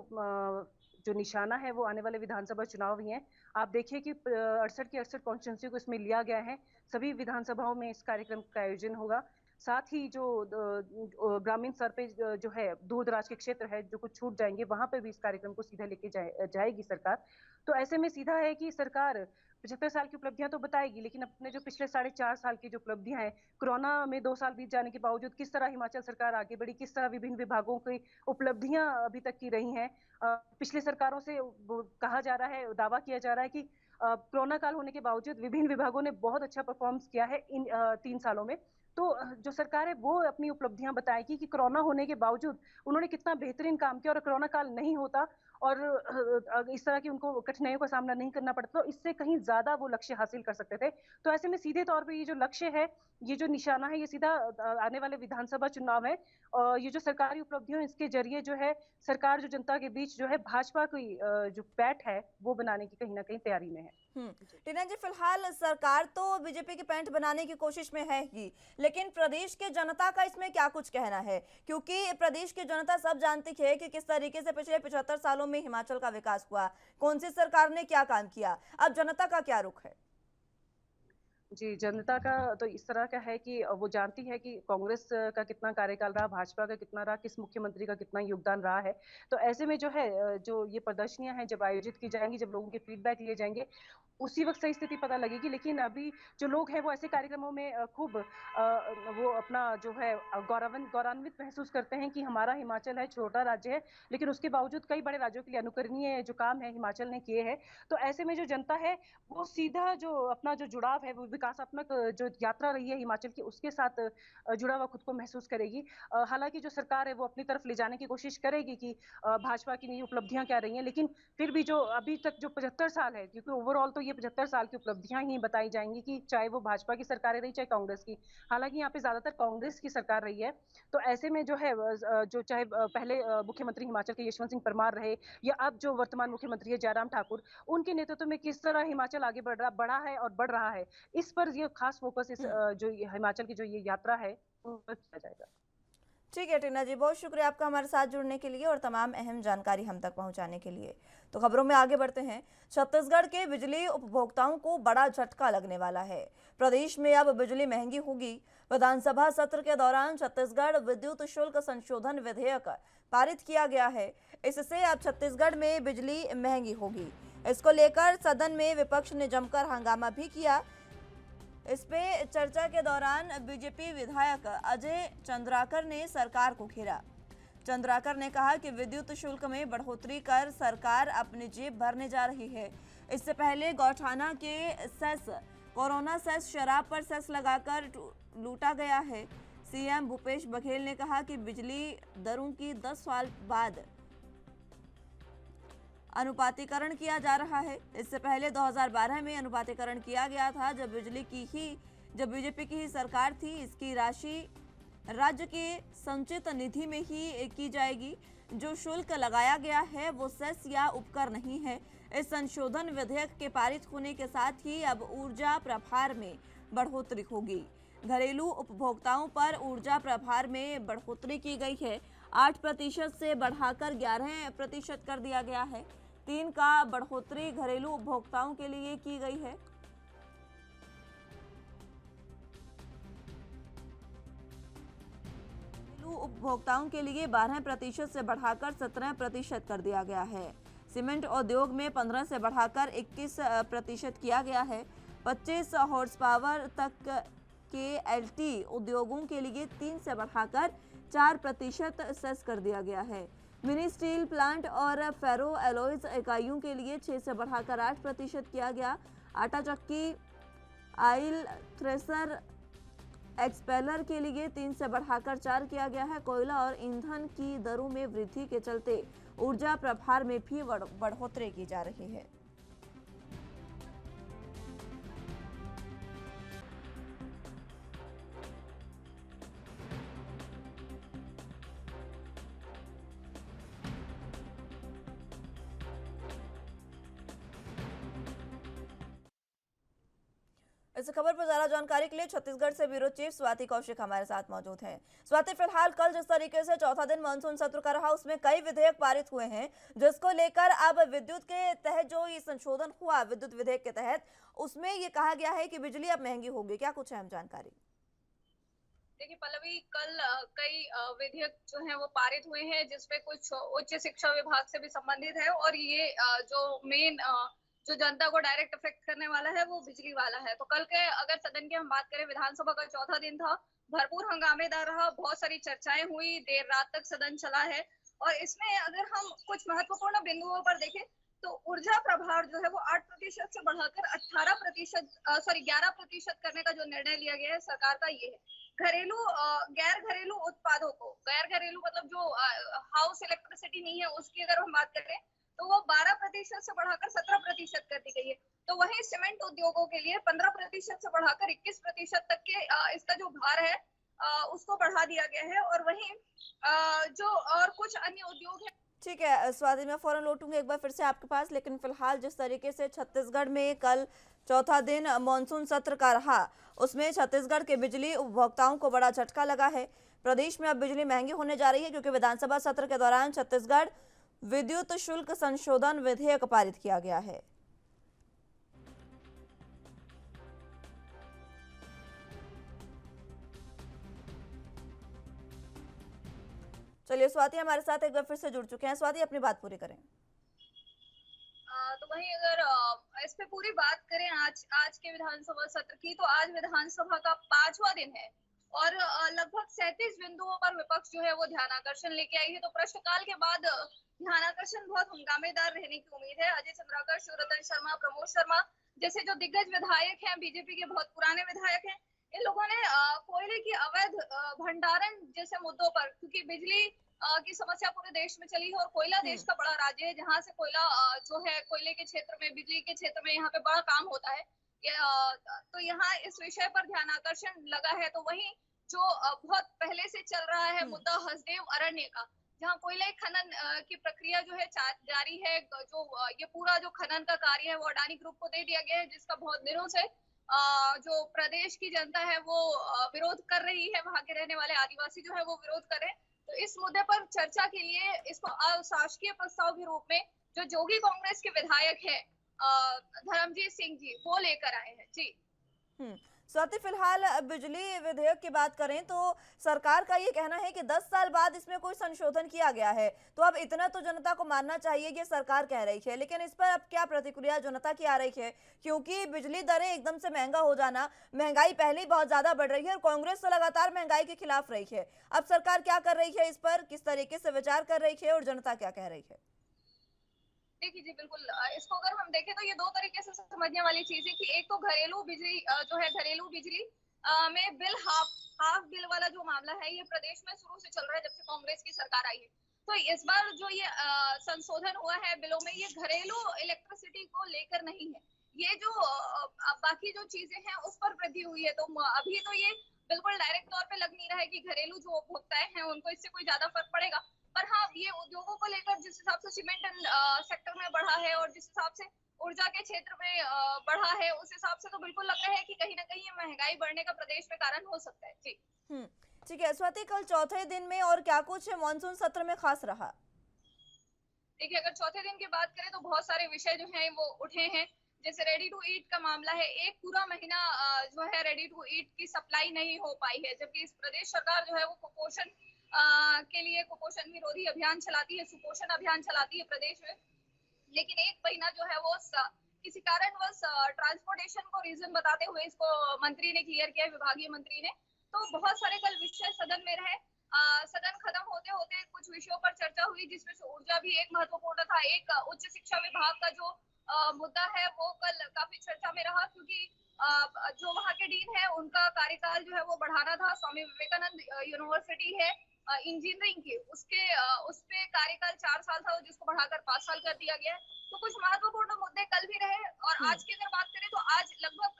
जो निशाना है वो आने वाले विधानसभा चुनाव ही हैं। आप देखिए कि 68 की 68 कॉन्स्टिट्यूंसी को इसमें लिया गया है। सभी विधानसभाओं में इस कार्यक्रम का आयोजन होगा। साथ ही जो ग्रामीण स्तर पे जो है दूर-दराज के क्षेत्र है जो कुछ छूट जाएंगे वहां पे भी इस कार्यक्रम को सीधा लेके जाएगी सरकार। तो ऐसे में सीधा है कि सरकार 75 साल की उपलब्धियां तो बताएगी, लेकिन अपने जो पिछले 4.5 साल की जो उपलब्धियां हैं, कोरोना में 2 साल बीत जाने के बावजूद किस तरह हिमाचल सरकार आगे बढ़ी, किस तरह विभिन्न विभागों की उपलब्धियां अभी तक की रही हैं। पिछले सरकारों से कहा जा रहा है, दावा किया जा रहा है कि कोरोना काल होने के बावजूद विभिन्न विभागों ने बहुत अच्छा परफॉर्मेंस किया है इन 3 सालों में। तो जो सरकार है वो अपनी उपलब्धियां बताएगी कि कोरोना होने के बावजूद उन्होंने कितना बेहतरीन काम किया और कोरोना काल नहीं होता और इस तरह की उनको कठिनाइयों का सामना नहीं करना पड़ता तो इससे कहीं ज्यादा वो लक्ष्य हासिल कर सकते थे। तो ऐसे में सीधे तौर पे ये जो लक्ष्य है, ये जो निशाना है, ये सीधा आने वाले विधानसभा चुनाव है और ये जो सरकारी उपलब्धियों इसके जरिए जो है सरकार जो जनता के बीच जो है भाजपा की जो पैठ है वो बनाने की कहीं ना कहीं तैयारी में है। टीना जी, फिलहाल सरकार तो बीजेपी की पैंठ बनाने की कोशिश में है ही, लेकिन प्रदेश के जनता का इसमें क्या कुछ कहना है? क्योंकि प्रदेश की जनता सब जानती है कि किस तरीके से पिछले 75 सालों में हिमाचल का विकास हुआ, कौन सी सरकार ने क्या काम किया। अब जनता का क्या रुख है? जी, जनता का तो इस तरह का है कि वो जानती है कि कांग्रेस का कितना कार्यकाल रहा, भाजपा का कितना रहा, किस मुख्यमंत्री का कितना योगदान रहा है। तो ऐसे में जो है जो ये प्रदर्शनियां हैं जब आयोजित की जाएंगी, जब लोगों के फीडबैक लिए जाएंगे, उसी वक्त सही स्थिति पता लगेगी। लेकिन अभी जो लोग हैं वो ऐसे कार्यक्रमों में खूब वो अपना जो है गौरवान्वित महसूस करते हैं कि हमारा हिमाचल है, छोटा राज्य है, लेकिन उसके बावजूद कई बड़े राज्यों के लिए अनुकरणीय जो काम है हिमाचल ने किए हैं। तो ऐसे में जो जनता है वो सीधा जो अपना जो जुड़ाव है वो विकासात्मक जो यात्रा रही है हिमाचल की उसके साथ जुड़ा हुआ खुद को महसूस करेगी। हालांकि जो सरकार है वो अपनी तरफ ले जाने की कोशिश करेगी कि भाजपा की नई उपलब्धियां क्या रही हैं, लेकिन फिर भी जो अभी तक जो 75 साल है, क्योंकि ओवरऑल तो ये 75 साल की उपलब्धियां ही बताई जाएंगी कि चाहे वो भाजपा की सरकारें रही चाहे कांग्रेस की। हालांकि यहाँ पे ज्यादातर कांग्रेस की सरकार रही है। तो ऐसे में जो है जो चाहे पहले मुख्यमंत्री हिमाचल के यशवंत सिंह परमार रहे या अब जो वर्तमान मुख्यमंत्री है जयराम ठाकुर, उनके नेतृत्व में किस तरह हिमाचल आगे बढ़ा है और बढ़ रहा है, इस पर ये खास फोकस इस जो हिमाचल की जो ये यात्रा है उस पर किया जाएगा। ठीक है टीना जी, बहुत शुक्रिया आपका हमारे साथ जुड़ने के लिए और तमाम अहम जानकारी हम तक पहुंचाने के लिए। तो खबरों में आगे बढ़ते हैं। छत्तीसगढ़ के बिजली उपभोक्ताओं को बड़ा झटका लगने वाला है। प्रदेश में अब बिजली महंगी होगी। विधानसभा सत्र के दौरान छत्तीसगढ़ विद्युत शुल्क संशोधन विधेयक पारित किया गया है। इससे अब छत्तीसगढ़ में बिजली महंगी होगी। इसको लेकर सदन में विपक्ष ने जमकर हंगामा भी किया। इस पे चर्चा के दौरान बीजेपी विधायक अजय चंद्राकर ने सरकार को घेरा। चंद्राकर ने कहा कि विद्युत शुल्क में बढ़ोतरी कर सरकार अपनी जेब भरने जा रही है। इससे पहले गौठाना के सेस, कोरोना सेस, शराब पर सेस लगाकर लूटा गया है। सीएम भूपेश बघेल ने कहा कि बिजली दरों की 10 साल बाद अनुपातीकरण किया जा रहा है। इससे पहले 2012 में अनुपातीकरण किया गया था, जब बीजेपी की ही सरकार थी। इसकी राशि राज्य के संचित निधि में ही की जाएगी। जो शुल्क लगाया गया है वो सेस या उपकर नहीं है। इस संशोधन विधेयक के पारित होने के साथ ही अब ऊर्जा प्रभार में बढ़ोतरी होगी। घरेलू उपभोक्ताओं पर ऊर्जा प्रभार में बढ़ोतरी की गई है। 8% से बढ़ाकर 11% कर दिया गया है। 3 का बढ़ोतरी घरेलू उपभोक्ताओं के लिए की गई है। घरेलू उपभोक्ताओं के लिए 12% से बढ़ाकर 17% कर दिया गया है। सीमेंट उद्योग में 15 से बढ़ाकर 21% किया गया है। 25 हॉर्स पावर तक के एलटी उद्योगों के लिए 3 से बढ़ाकर 4% सेस कर दिया गया है। मिनी स्टील प्लांट और फेरो एलॉयज इकाइयों के लिए 6 से बढ़ाकर 8% किया गया। आटा चक्की, आयल थ्रेसर एक्सपेलर के लिए 3 से बढ़ाकर 4 किया गया है। कोयला और ईंधन की दरों में वृद्धि के चलते ऊर्जा प्रभार में भी बढ़ोतरी की जा रही है। इस खबर पर ज्यादा जानकारी के लिए छत्तीसगढ़ से ब्यूरो चीफ स्वाति कौशिक हमारे साथ मौजूद हैं। स्वाति, फिलहाल कल जिस तरीके से चौथा दिन मानसून सत्र का रहा, उसमें कई विधेयक पारित हुए हैं, जिसको लेकर अब विद्युत के तहत जो ये संशोधन हुआ विद्युत विधेयक के तहत, उसमें ये कहा गया है कि बिजली अब महंगी होगी। क्या कुछ अहम जानकारी? देखिए पल्लवी, कल कई विधेयक जो हैं वो पारित हुए हैं, जिसपे कुछ उच्च शिक्षा विभाग से भी संबंधित है, और ये जो मेन जो जनता को डायरेक्ट इफेक्ट करने वाला है वो बिजली वाला है। तो कल के अगर सदन की हम बात करें, विधानसभा का चौथा दिन था, भरपूर हंगामेदार रहा, बहुत सारी चर्चाएं हुई, देर रात तक सदन चला है। और इसमें अगर हम कुछ महत्वपूर्ण बिंदुओं पर देखें तो ऊर्जा प्रभार जो है वो 8% से बढ़ाकर 11% करने का जो निर्णय लिया गया है सरकार का, ये है गैर घरेलू उत्पादों को, गैर घरेलू मतलब जो हाउस इलेक्ट्रिसिटी नहीं है उसकी अगर हम बात करें तो वो 12% से बढ़ाकर 17% कर दी गई है। तो वहीं सीमेंट उद्योगों के लिए 15% से बढ़ाकर 21% तक के इसका जो भार है उसको बढ़ा दिया गया है। और वहीं जो और कुछ अन्य उद्योग है। ठीक है स्वाति, मैं फौरन लौटूंगी एक बार फिर से आपके पास, लेकिन फिलहाल जिस तरीके से छत्तीसगढ़ में कल चौथा दिन मानसून सत्र का रहा, उसमें छत्तीसगढ़ के बिजली उपभोक्ताओं को बड़ा झटका लगा है। प्रदेश में अब बिजली महंगी होने जा रही है, क्योंकि विधानसभा सत्र के दौरान छत्तीसगढ़ विद्युत शुल्क संशोधन विधेयक पारित किया गया है। चलिए स्वाति हमारे साथ एक बार फिर से जुड़ चुके हैं। स्वाति, अपनी बात पूरी करें। तो वहीं अगर इस पे पूरी बात करें आज के विधानसभा सत्र की, तो आज विधानसभा का 5वां दिन है और लगभग 37 बिंदुओं पर विपक्ष जो है वो ध्यानाकर्षण लेके आई है। तो प्रश्नकाल के बाद ध्यानाकर्षण बहुत हंगामेदार रहने की उम्मीद है। अजय चंद्राकर, शिवरतन शर्मा, प्रमोद शर्मा जैसे जो दिग्गज विधायक हैं, बीजेपी के बहुत पुराने विधायक हैं, इन लोगों ने कोयले की अवैध भंडारण जैसे मुद्दों पर, क्योंकि बिजली की समस्या पूरे देश में चली है और कोयला देश का बड़ा राज्य है, जहां से कोयला जो है कोयले के क्षेत्र में, बिजली के क्षेत्र में यहाँ पे बड़ा काम होता है। तो यहाँ इस विषय पर ध्यानाकर्षण लगा है। तो वहीं जो बहुत पहले से चल रहा है मुद्दा हसदेव अरण्य का, जहाँ कोयला खनन की प्रक्रिया जो है जारी है, जो ये पूरा जो खनन का कार्य है वो अडानी ग्रुप को दे दिया गया है, जिसका बहुत दिनों से जो प्रदेश की जनता है वो विरोध कर रही है, वहां के रहने वाले आदिवासी जो है वो विरोध कर रहे हैं। तो इस मुद्दे पर चर्चा के लिए इसको अशासकीय प्रस्ताव के रूप में जो जोगी कांग्रेस के विधायक है धर्मजीत सिंह जी, वो लेकर आए हैं। जी स्वाति, फिलहाल बिजली विधेयक की बात करें तो सरकार का ये कहना है कि 10 साल बाद इसमें कोई संशोधन किया गया है, तो अब इतना तो जनता को मानना चाहिए, ये सरकार कह रही है। लेकिन इस पर अब क्या प्रतिक्रिया जनता की आ रही है, क्योंकि बिजली दरें एकदम से महंगा हो जाना, महंगाई पहले ही बहुत ज्यादा बढ़ रही है और कांग्रेस तो लगातार महंगाई के खिलाफ रही है। अब सरकार क्या कर रही है, इस पर किस तरीके से विचार कर रही है और जनता क्या कह रही है? देखिए जी, बिल्कुल इसको अगर हम देखें तो ये दो तरीके से समझने वाली चीज है कि एक तो घरेलू बिजली जो है, घरेलू बिजली में बिल हाफ बिल वाला जो मामला है, ये प्रदेश में शुरू से चल रहा है जब से कांग्रेस की सरकार आई है। तो इस बार जो ये संशोधन हुआ है बिलों में, ये घरेलू इलेक्ट्रिसिटी को लेकर नहीं है, ये जो बाकी जो चीजें हैं उस पर वृद्धि हुई है। तो अभी तो ये बिल्कुल डायरेक्ट तौर पे लग नहीं रहा है कि घरेलू जो उपभोक्ताएं हैं उनको इससे कोई ज्यादा फर्क पड़ेगा। पर हाँ, ये उद्योगों को लेकर जिस हिसाब से सीमेंट सेक्टर में बढ़ा है और जिस हिसाब से ऊर्जा के क्षेत्र में बढ़ा है, उस हिसाब से तो बिल्कुल लग रहा है कि कहीं ना कहीं ये महंगाई बढ़ने का प्रदेश में कारण हो सकता है। जी ठीक है स्वाति, कल चौथे दिन में और क्या कुछ मानसून सत्र में खास रहा? देखिए, अगर चौथे दिन की बात करें तो बहुत सारे विषय जो हैं वो उठे हैं। जैसे रेडी टू ईट का मामला है, एक पूरा महीना जो है रेडी टू ईट की सप्लाई नहीं हो पाई है, जबकि इस प्रदेश सरकार जो है वो कुपोषण के लिए कुपोषण विरोधी अभियान चलाती है, सुपोषण अभियान चलाती है प्रदेश में। लेकिन एक महीना जो है वो किसी कारणवश ट्रांसपोर्टेशन को रीजन बताते हुए इसको मंत्री ने क्लियर किया, विभागीय मंत्री ने। तो बहुत सारे कल विषय सदन में रहे। सदन खत्म होते होते कुछ विषयों पर चर्चा हुई, जिसमें से ऊर्जा भी एक महत्वपूर्ण था। एक उच्च शिक्षा विभाग का जो मुद्दा है वो कल काफी चर्चा में रहा, क्योंकि जो वहाँ के डीन है उनका कार्यकाल जो है वो बढ़ाना था। स्वामी विवेकानंद यूनिवर्सिटी है इंजीनियरिंग की, उस पे कार्यकाल 4 साल था जिसको बढ़ाकर 5 साल कर दिया गया है। तो कुछ महत्वपूर्ण मुद्दे कल भी रहे और आज की अगर बात करें तो आज लगभग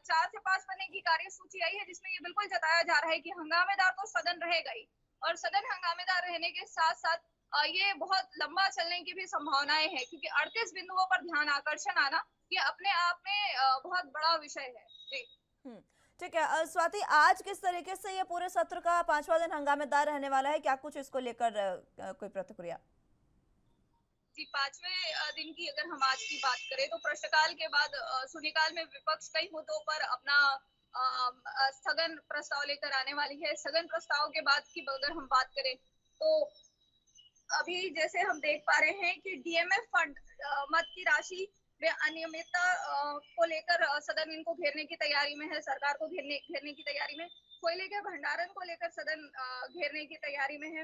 4 से 5 पन्ने की कार्यसूची आई है जिसमें ये बिल्कुल जताया जा रहा है कि हंगामेदार तो सदन रहेगा ही और सदन हंगामेदार रहने के साथ साथ ये बहुत लंबा चलने की भी संभावनाएं हैं क्योंकि 38 बिंदुओं पर ध्यान आकर्षण आना ये अपने आप में बहुत बड़ा विषय है। जी ठीक है। स्वाति, आज किस तरीके से ये पूरे सत्र का 5वां दिन हंगामेदार रहने वाला है, क्या कुछ इसको लेकर कोई प्रतिक्रिया? जी, 5वें दिन की अगर हम आज की बात करें तो प्रश्नकाल के बाद शून्यकाल में विपक्ष कई मुद्दों पर अपना स्थगन प्रस्ताव लेकर आने वाली है। स्थगन प्रस्ताव के बाद की अगर हम बात करें तो अभी जैसे हम देख पा रहे हैं कि डीएमएफ फंड मद की राशि वे अनियमितता को लेकर सदन इनको घेरने की तैयारी में है, सरकार को घेरने की तैयारी में। कोयले के भंडारण को लेकर सदन घेरने की तैयारी में है।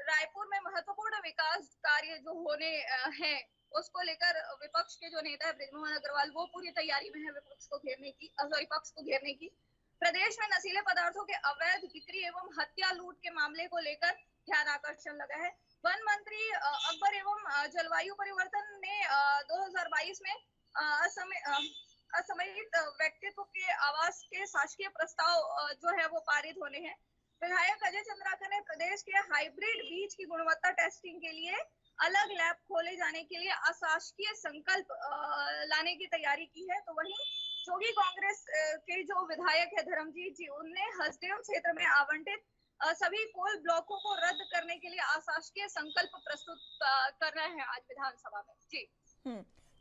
रायपुर में महत्वपूर्ण विकास कार्य जो होने हैं उसको लेकर विपक्ष के जो नेता है बृजमोहन अग्रवाल वो पूरी तैयारी में है विपक्ष को घेरने की। प्रदेश में नशीले पदार्थों के अवैध बिक्री एवं हत्या लूट के मामले को लेकर ध्यान आकर्षण लगा है। वन मंत्री अकबर एवं जलवायु परिवर्तन ने 2022 में असमयित व्यक्तित्व के आवास के शासकीय प्रस्ताव जो है वो पारित होने हैं। विधायक अजय चंद्राकर ने प्रदेश के हाइब्रिड बीज की गुणवत्ता टेस्टिंग के लिए अलग लैब खोले जाने के लिए अशासकीय संकल्प लाने की तैयारी की है। तो वहीं जोगी कांग्रेस के जो विधायक है धर्मजीत जी, उनने हसदेव क्षेत्र में आवंटित सभी कोल ब्लॉकों को रद्द करने के लिए अशासकीय संकल्प प्रस्तुत करना है आज विधानसभा में। जी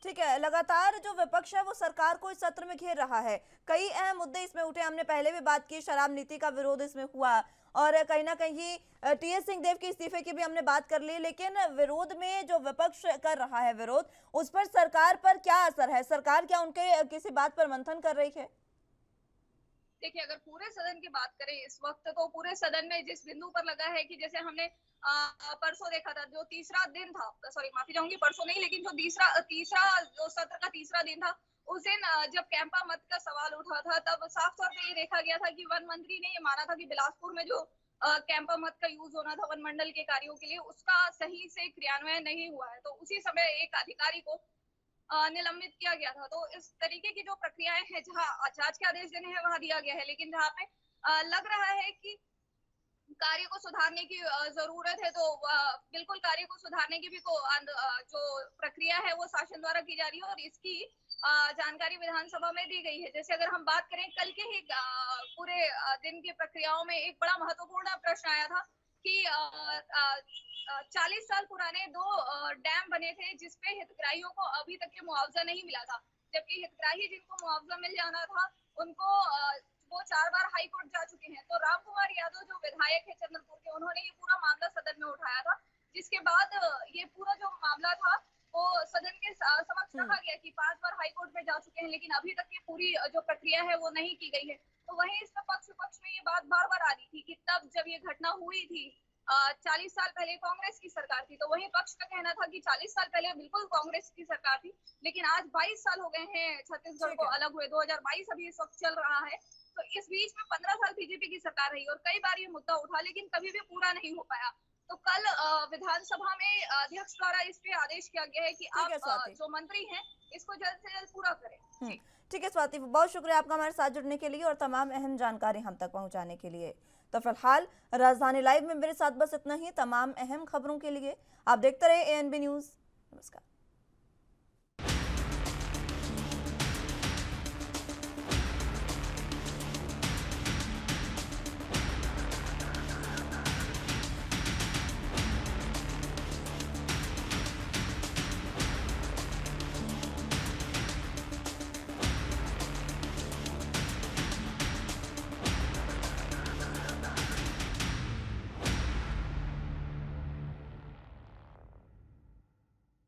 ठीक है। लगातार जो विपक्ष है वो सरकार को इस सत्र में घेर रहा है, कई अहम मुद्दे इसमें उठे। हमने पहले भी बात की, शराब नीति का विरोध इसमें हुआ और कहीं ना कहीं टीएस सिंहदेव के इस्तीफे की भी हमने बात कर ली। लेकिन विरोध में जो विपक्ष कर रहा है विरोध, उस पर सरकार पर क्या असर है? सरकार क्या उनके किसी बात पर मंथन कर रही है? देखिए, अगर पूरे सदन की बात करें इस वक्त तो पूरे सदन में जिस बिंदु पर लगा है कि जैसे हमने परसों देखा था, जो तीसरा दिन था, सॉरी माफी चाहूंगी, परसों नहीं लेकिन जो तीसरा जो सत्र का तीसरा दिन था उस दिन जब कैंपा मत का सवाल उठा था तब साफ तौर पे ये देखा गया था कि वन मंत्री ने ये माना था कि बिलासपुर में जो कैंपा मत का यूज होना था वन मंडल के कार्यों के लिए उसका सही से क्रियान्वयन नहीं हुआ है। तो उसी समय एक अधिकारी को निलंबित किया गया था। तो इस तरीके की जो प्रक्रियाएं हैं, जहां जांच के आदेश देने हैं वहां दिया गया है, लेकिन जहां पे लग रहा है कि कार्य को सुधारने की जरूरत है तो बिल्कुल कार्य को सुधारने की भी जो प्रक्रिया है वो शासन द्वारा की जा रही है और इसकी जानकारी विधानसभा में दी गई है। जैसे अगर हम बात करें कल के ही पूरे दिन की प्रक्रियाओं में एक बड़ा महत्वपूर्ण प्रश्न आया था कि 40 साल पुराने 2 डैम बने थे जिसपे हितग्राहियों को अभी तक के मुआवजा नहीं मिला था, जबकि हितग्राही जिनको मुआवजा मिल जाना था उनको वो 4 बार हाई कोर्ट जा चुके हैं। तो राम कुमार यादव जो विधायक है चंद्रपुर के, उन्होंने ये पूरा मामला सदन में उठाया था, जिसके बाद ये पूरा जो मामला था वो सदन के समक्ष रखा गया कि 5 बार हाई कोर्ट में जा चुके हैं लेकिन अभी तक की पूरी जो प्रक्रिया है वो नहीं की गई है। तो वहीं इसमें पक्ष विपक्ष में ये बात बार बार आ रही थी कि तब जब ये घटना हुई थी 40 साल पहले कांग्रेस की सरकार थी, तो वहीं पक्ष का कहना था कि 40 साल पहले बिल्कुल कांग्रेस की सरकार थी, लेकिन आज 22 साल हो गए हैं छत्तीसगढ़ को अलग हुए, 2022 अभी इस वक्त चल रहा है। तो इस बीच में 15 साल बीजेपी की सरकार रही और कई बार ये मुद्दा उठा लेकिन कभी भी पूरा नहीं हो पाया। तो कल विधानसभा में अध्यक्ष द्वारा इस पे आदेश किया गया है कि आप जो मंत्री हैं इसको जल्द से जल्द पूरा करें। ठीक है स्वाति, बहुत शुक्रिया आपका हमारे साथ जुड़ने के लिए और तमाम अहम जानकारी हम तक पहुंचाने के लिए। तो फिलहाल राजधानी लाइव में मेरे साथ बस इतना ही। तमाम अहम खबरों के लिए आप देखते रहे ANB न्यूज। नमस्कार।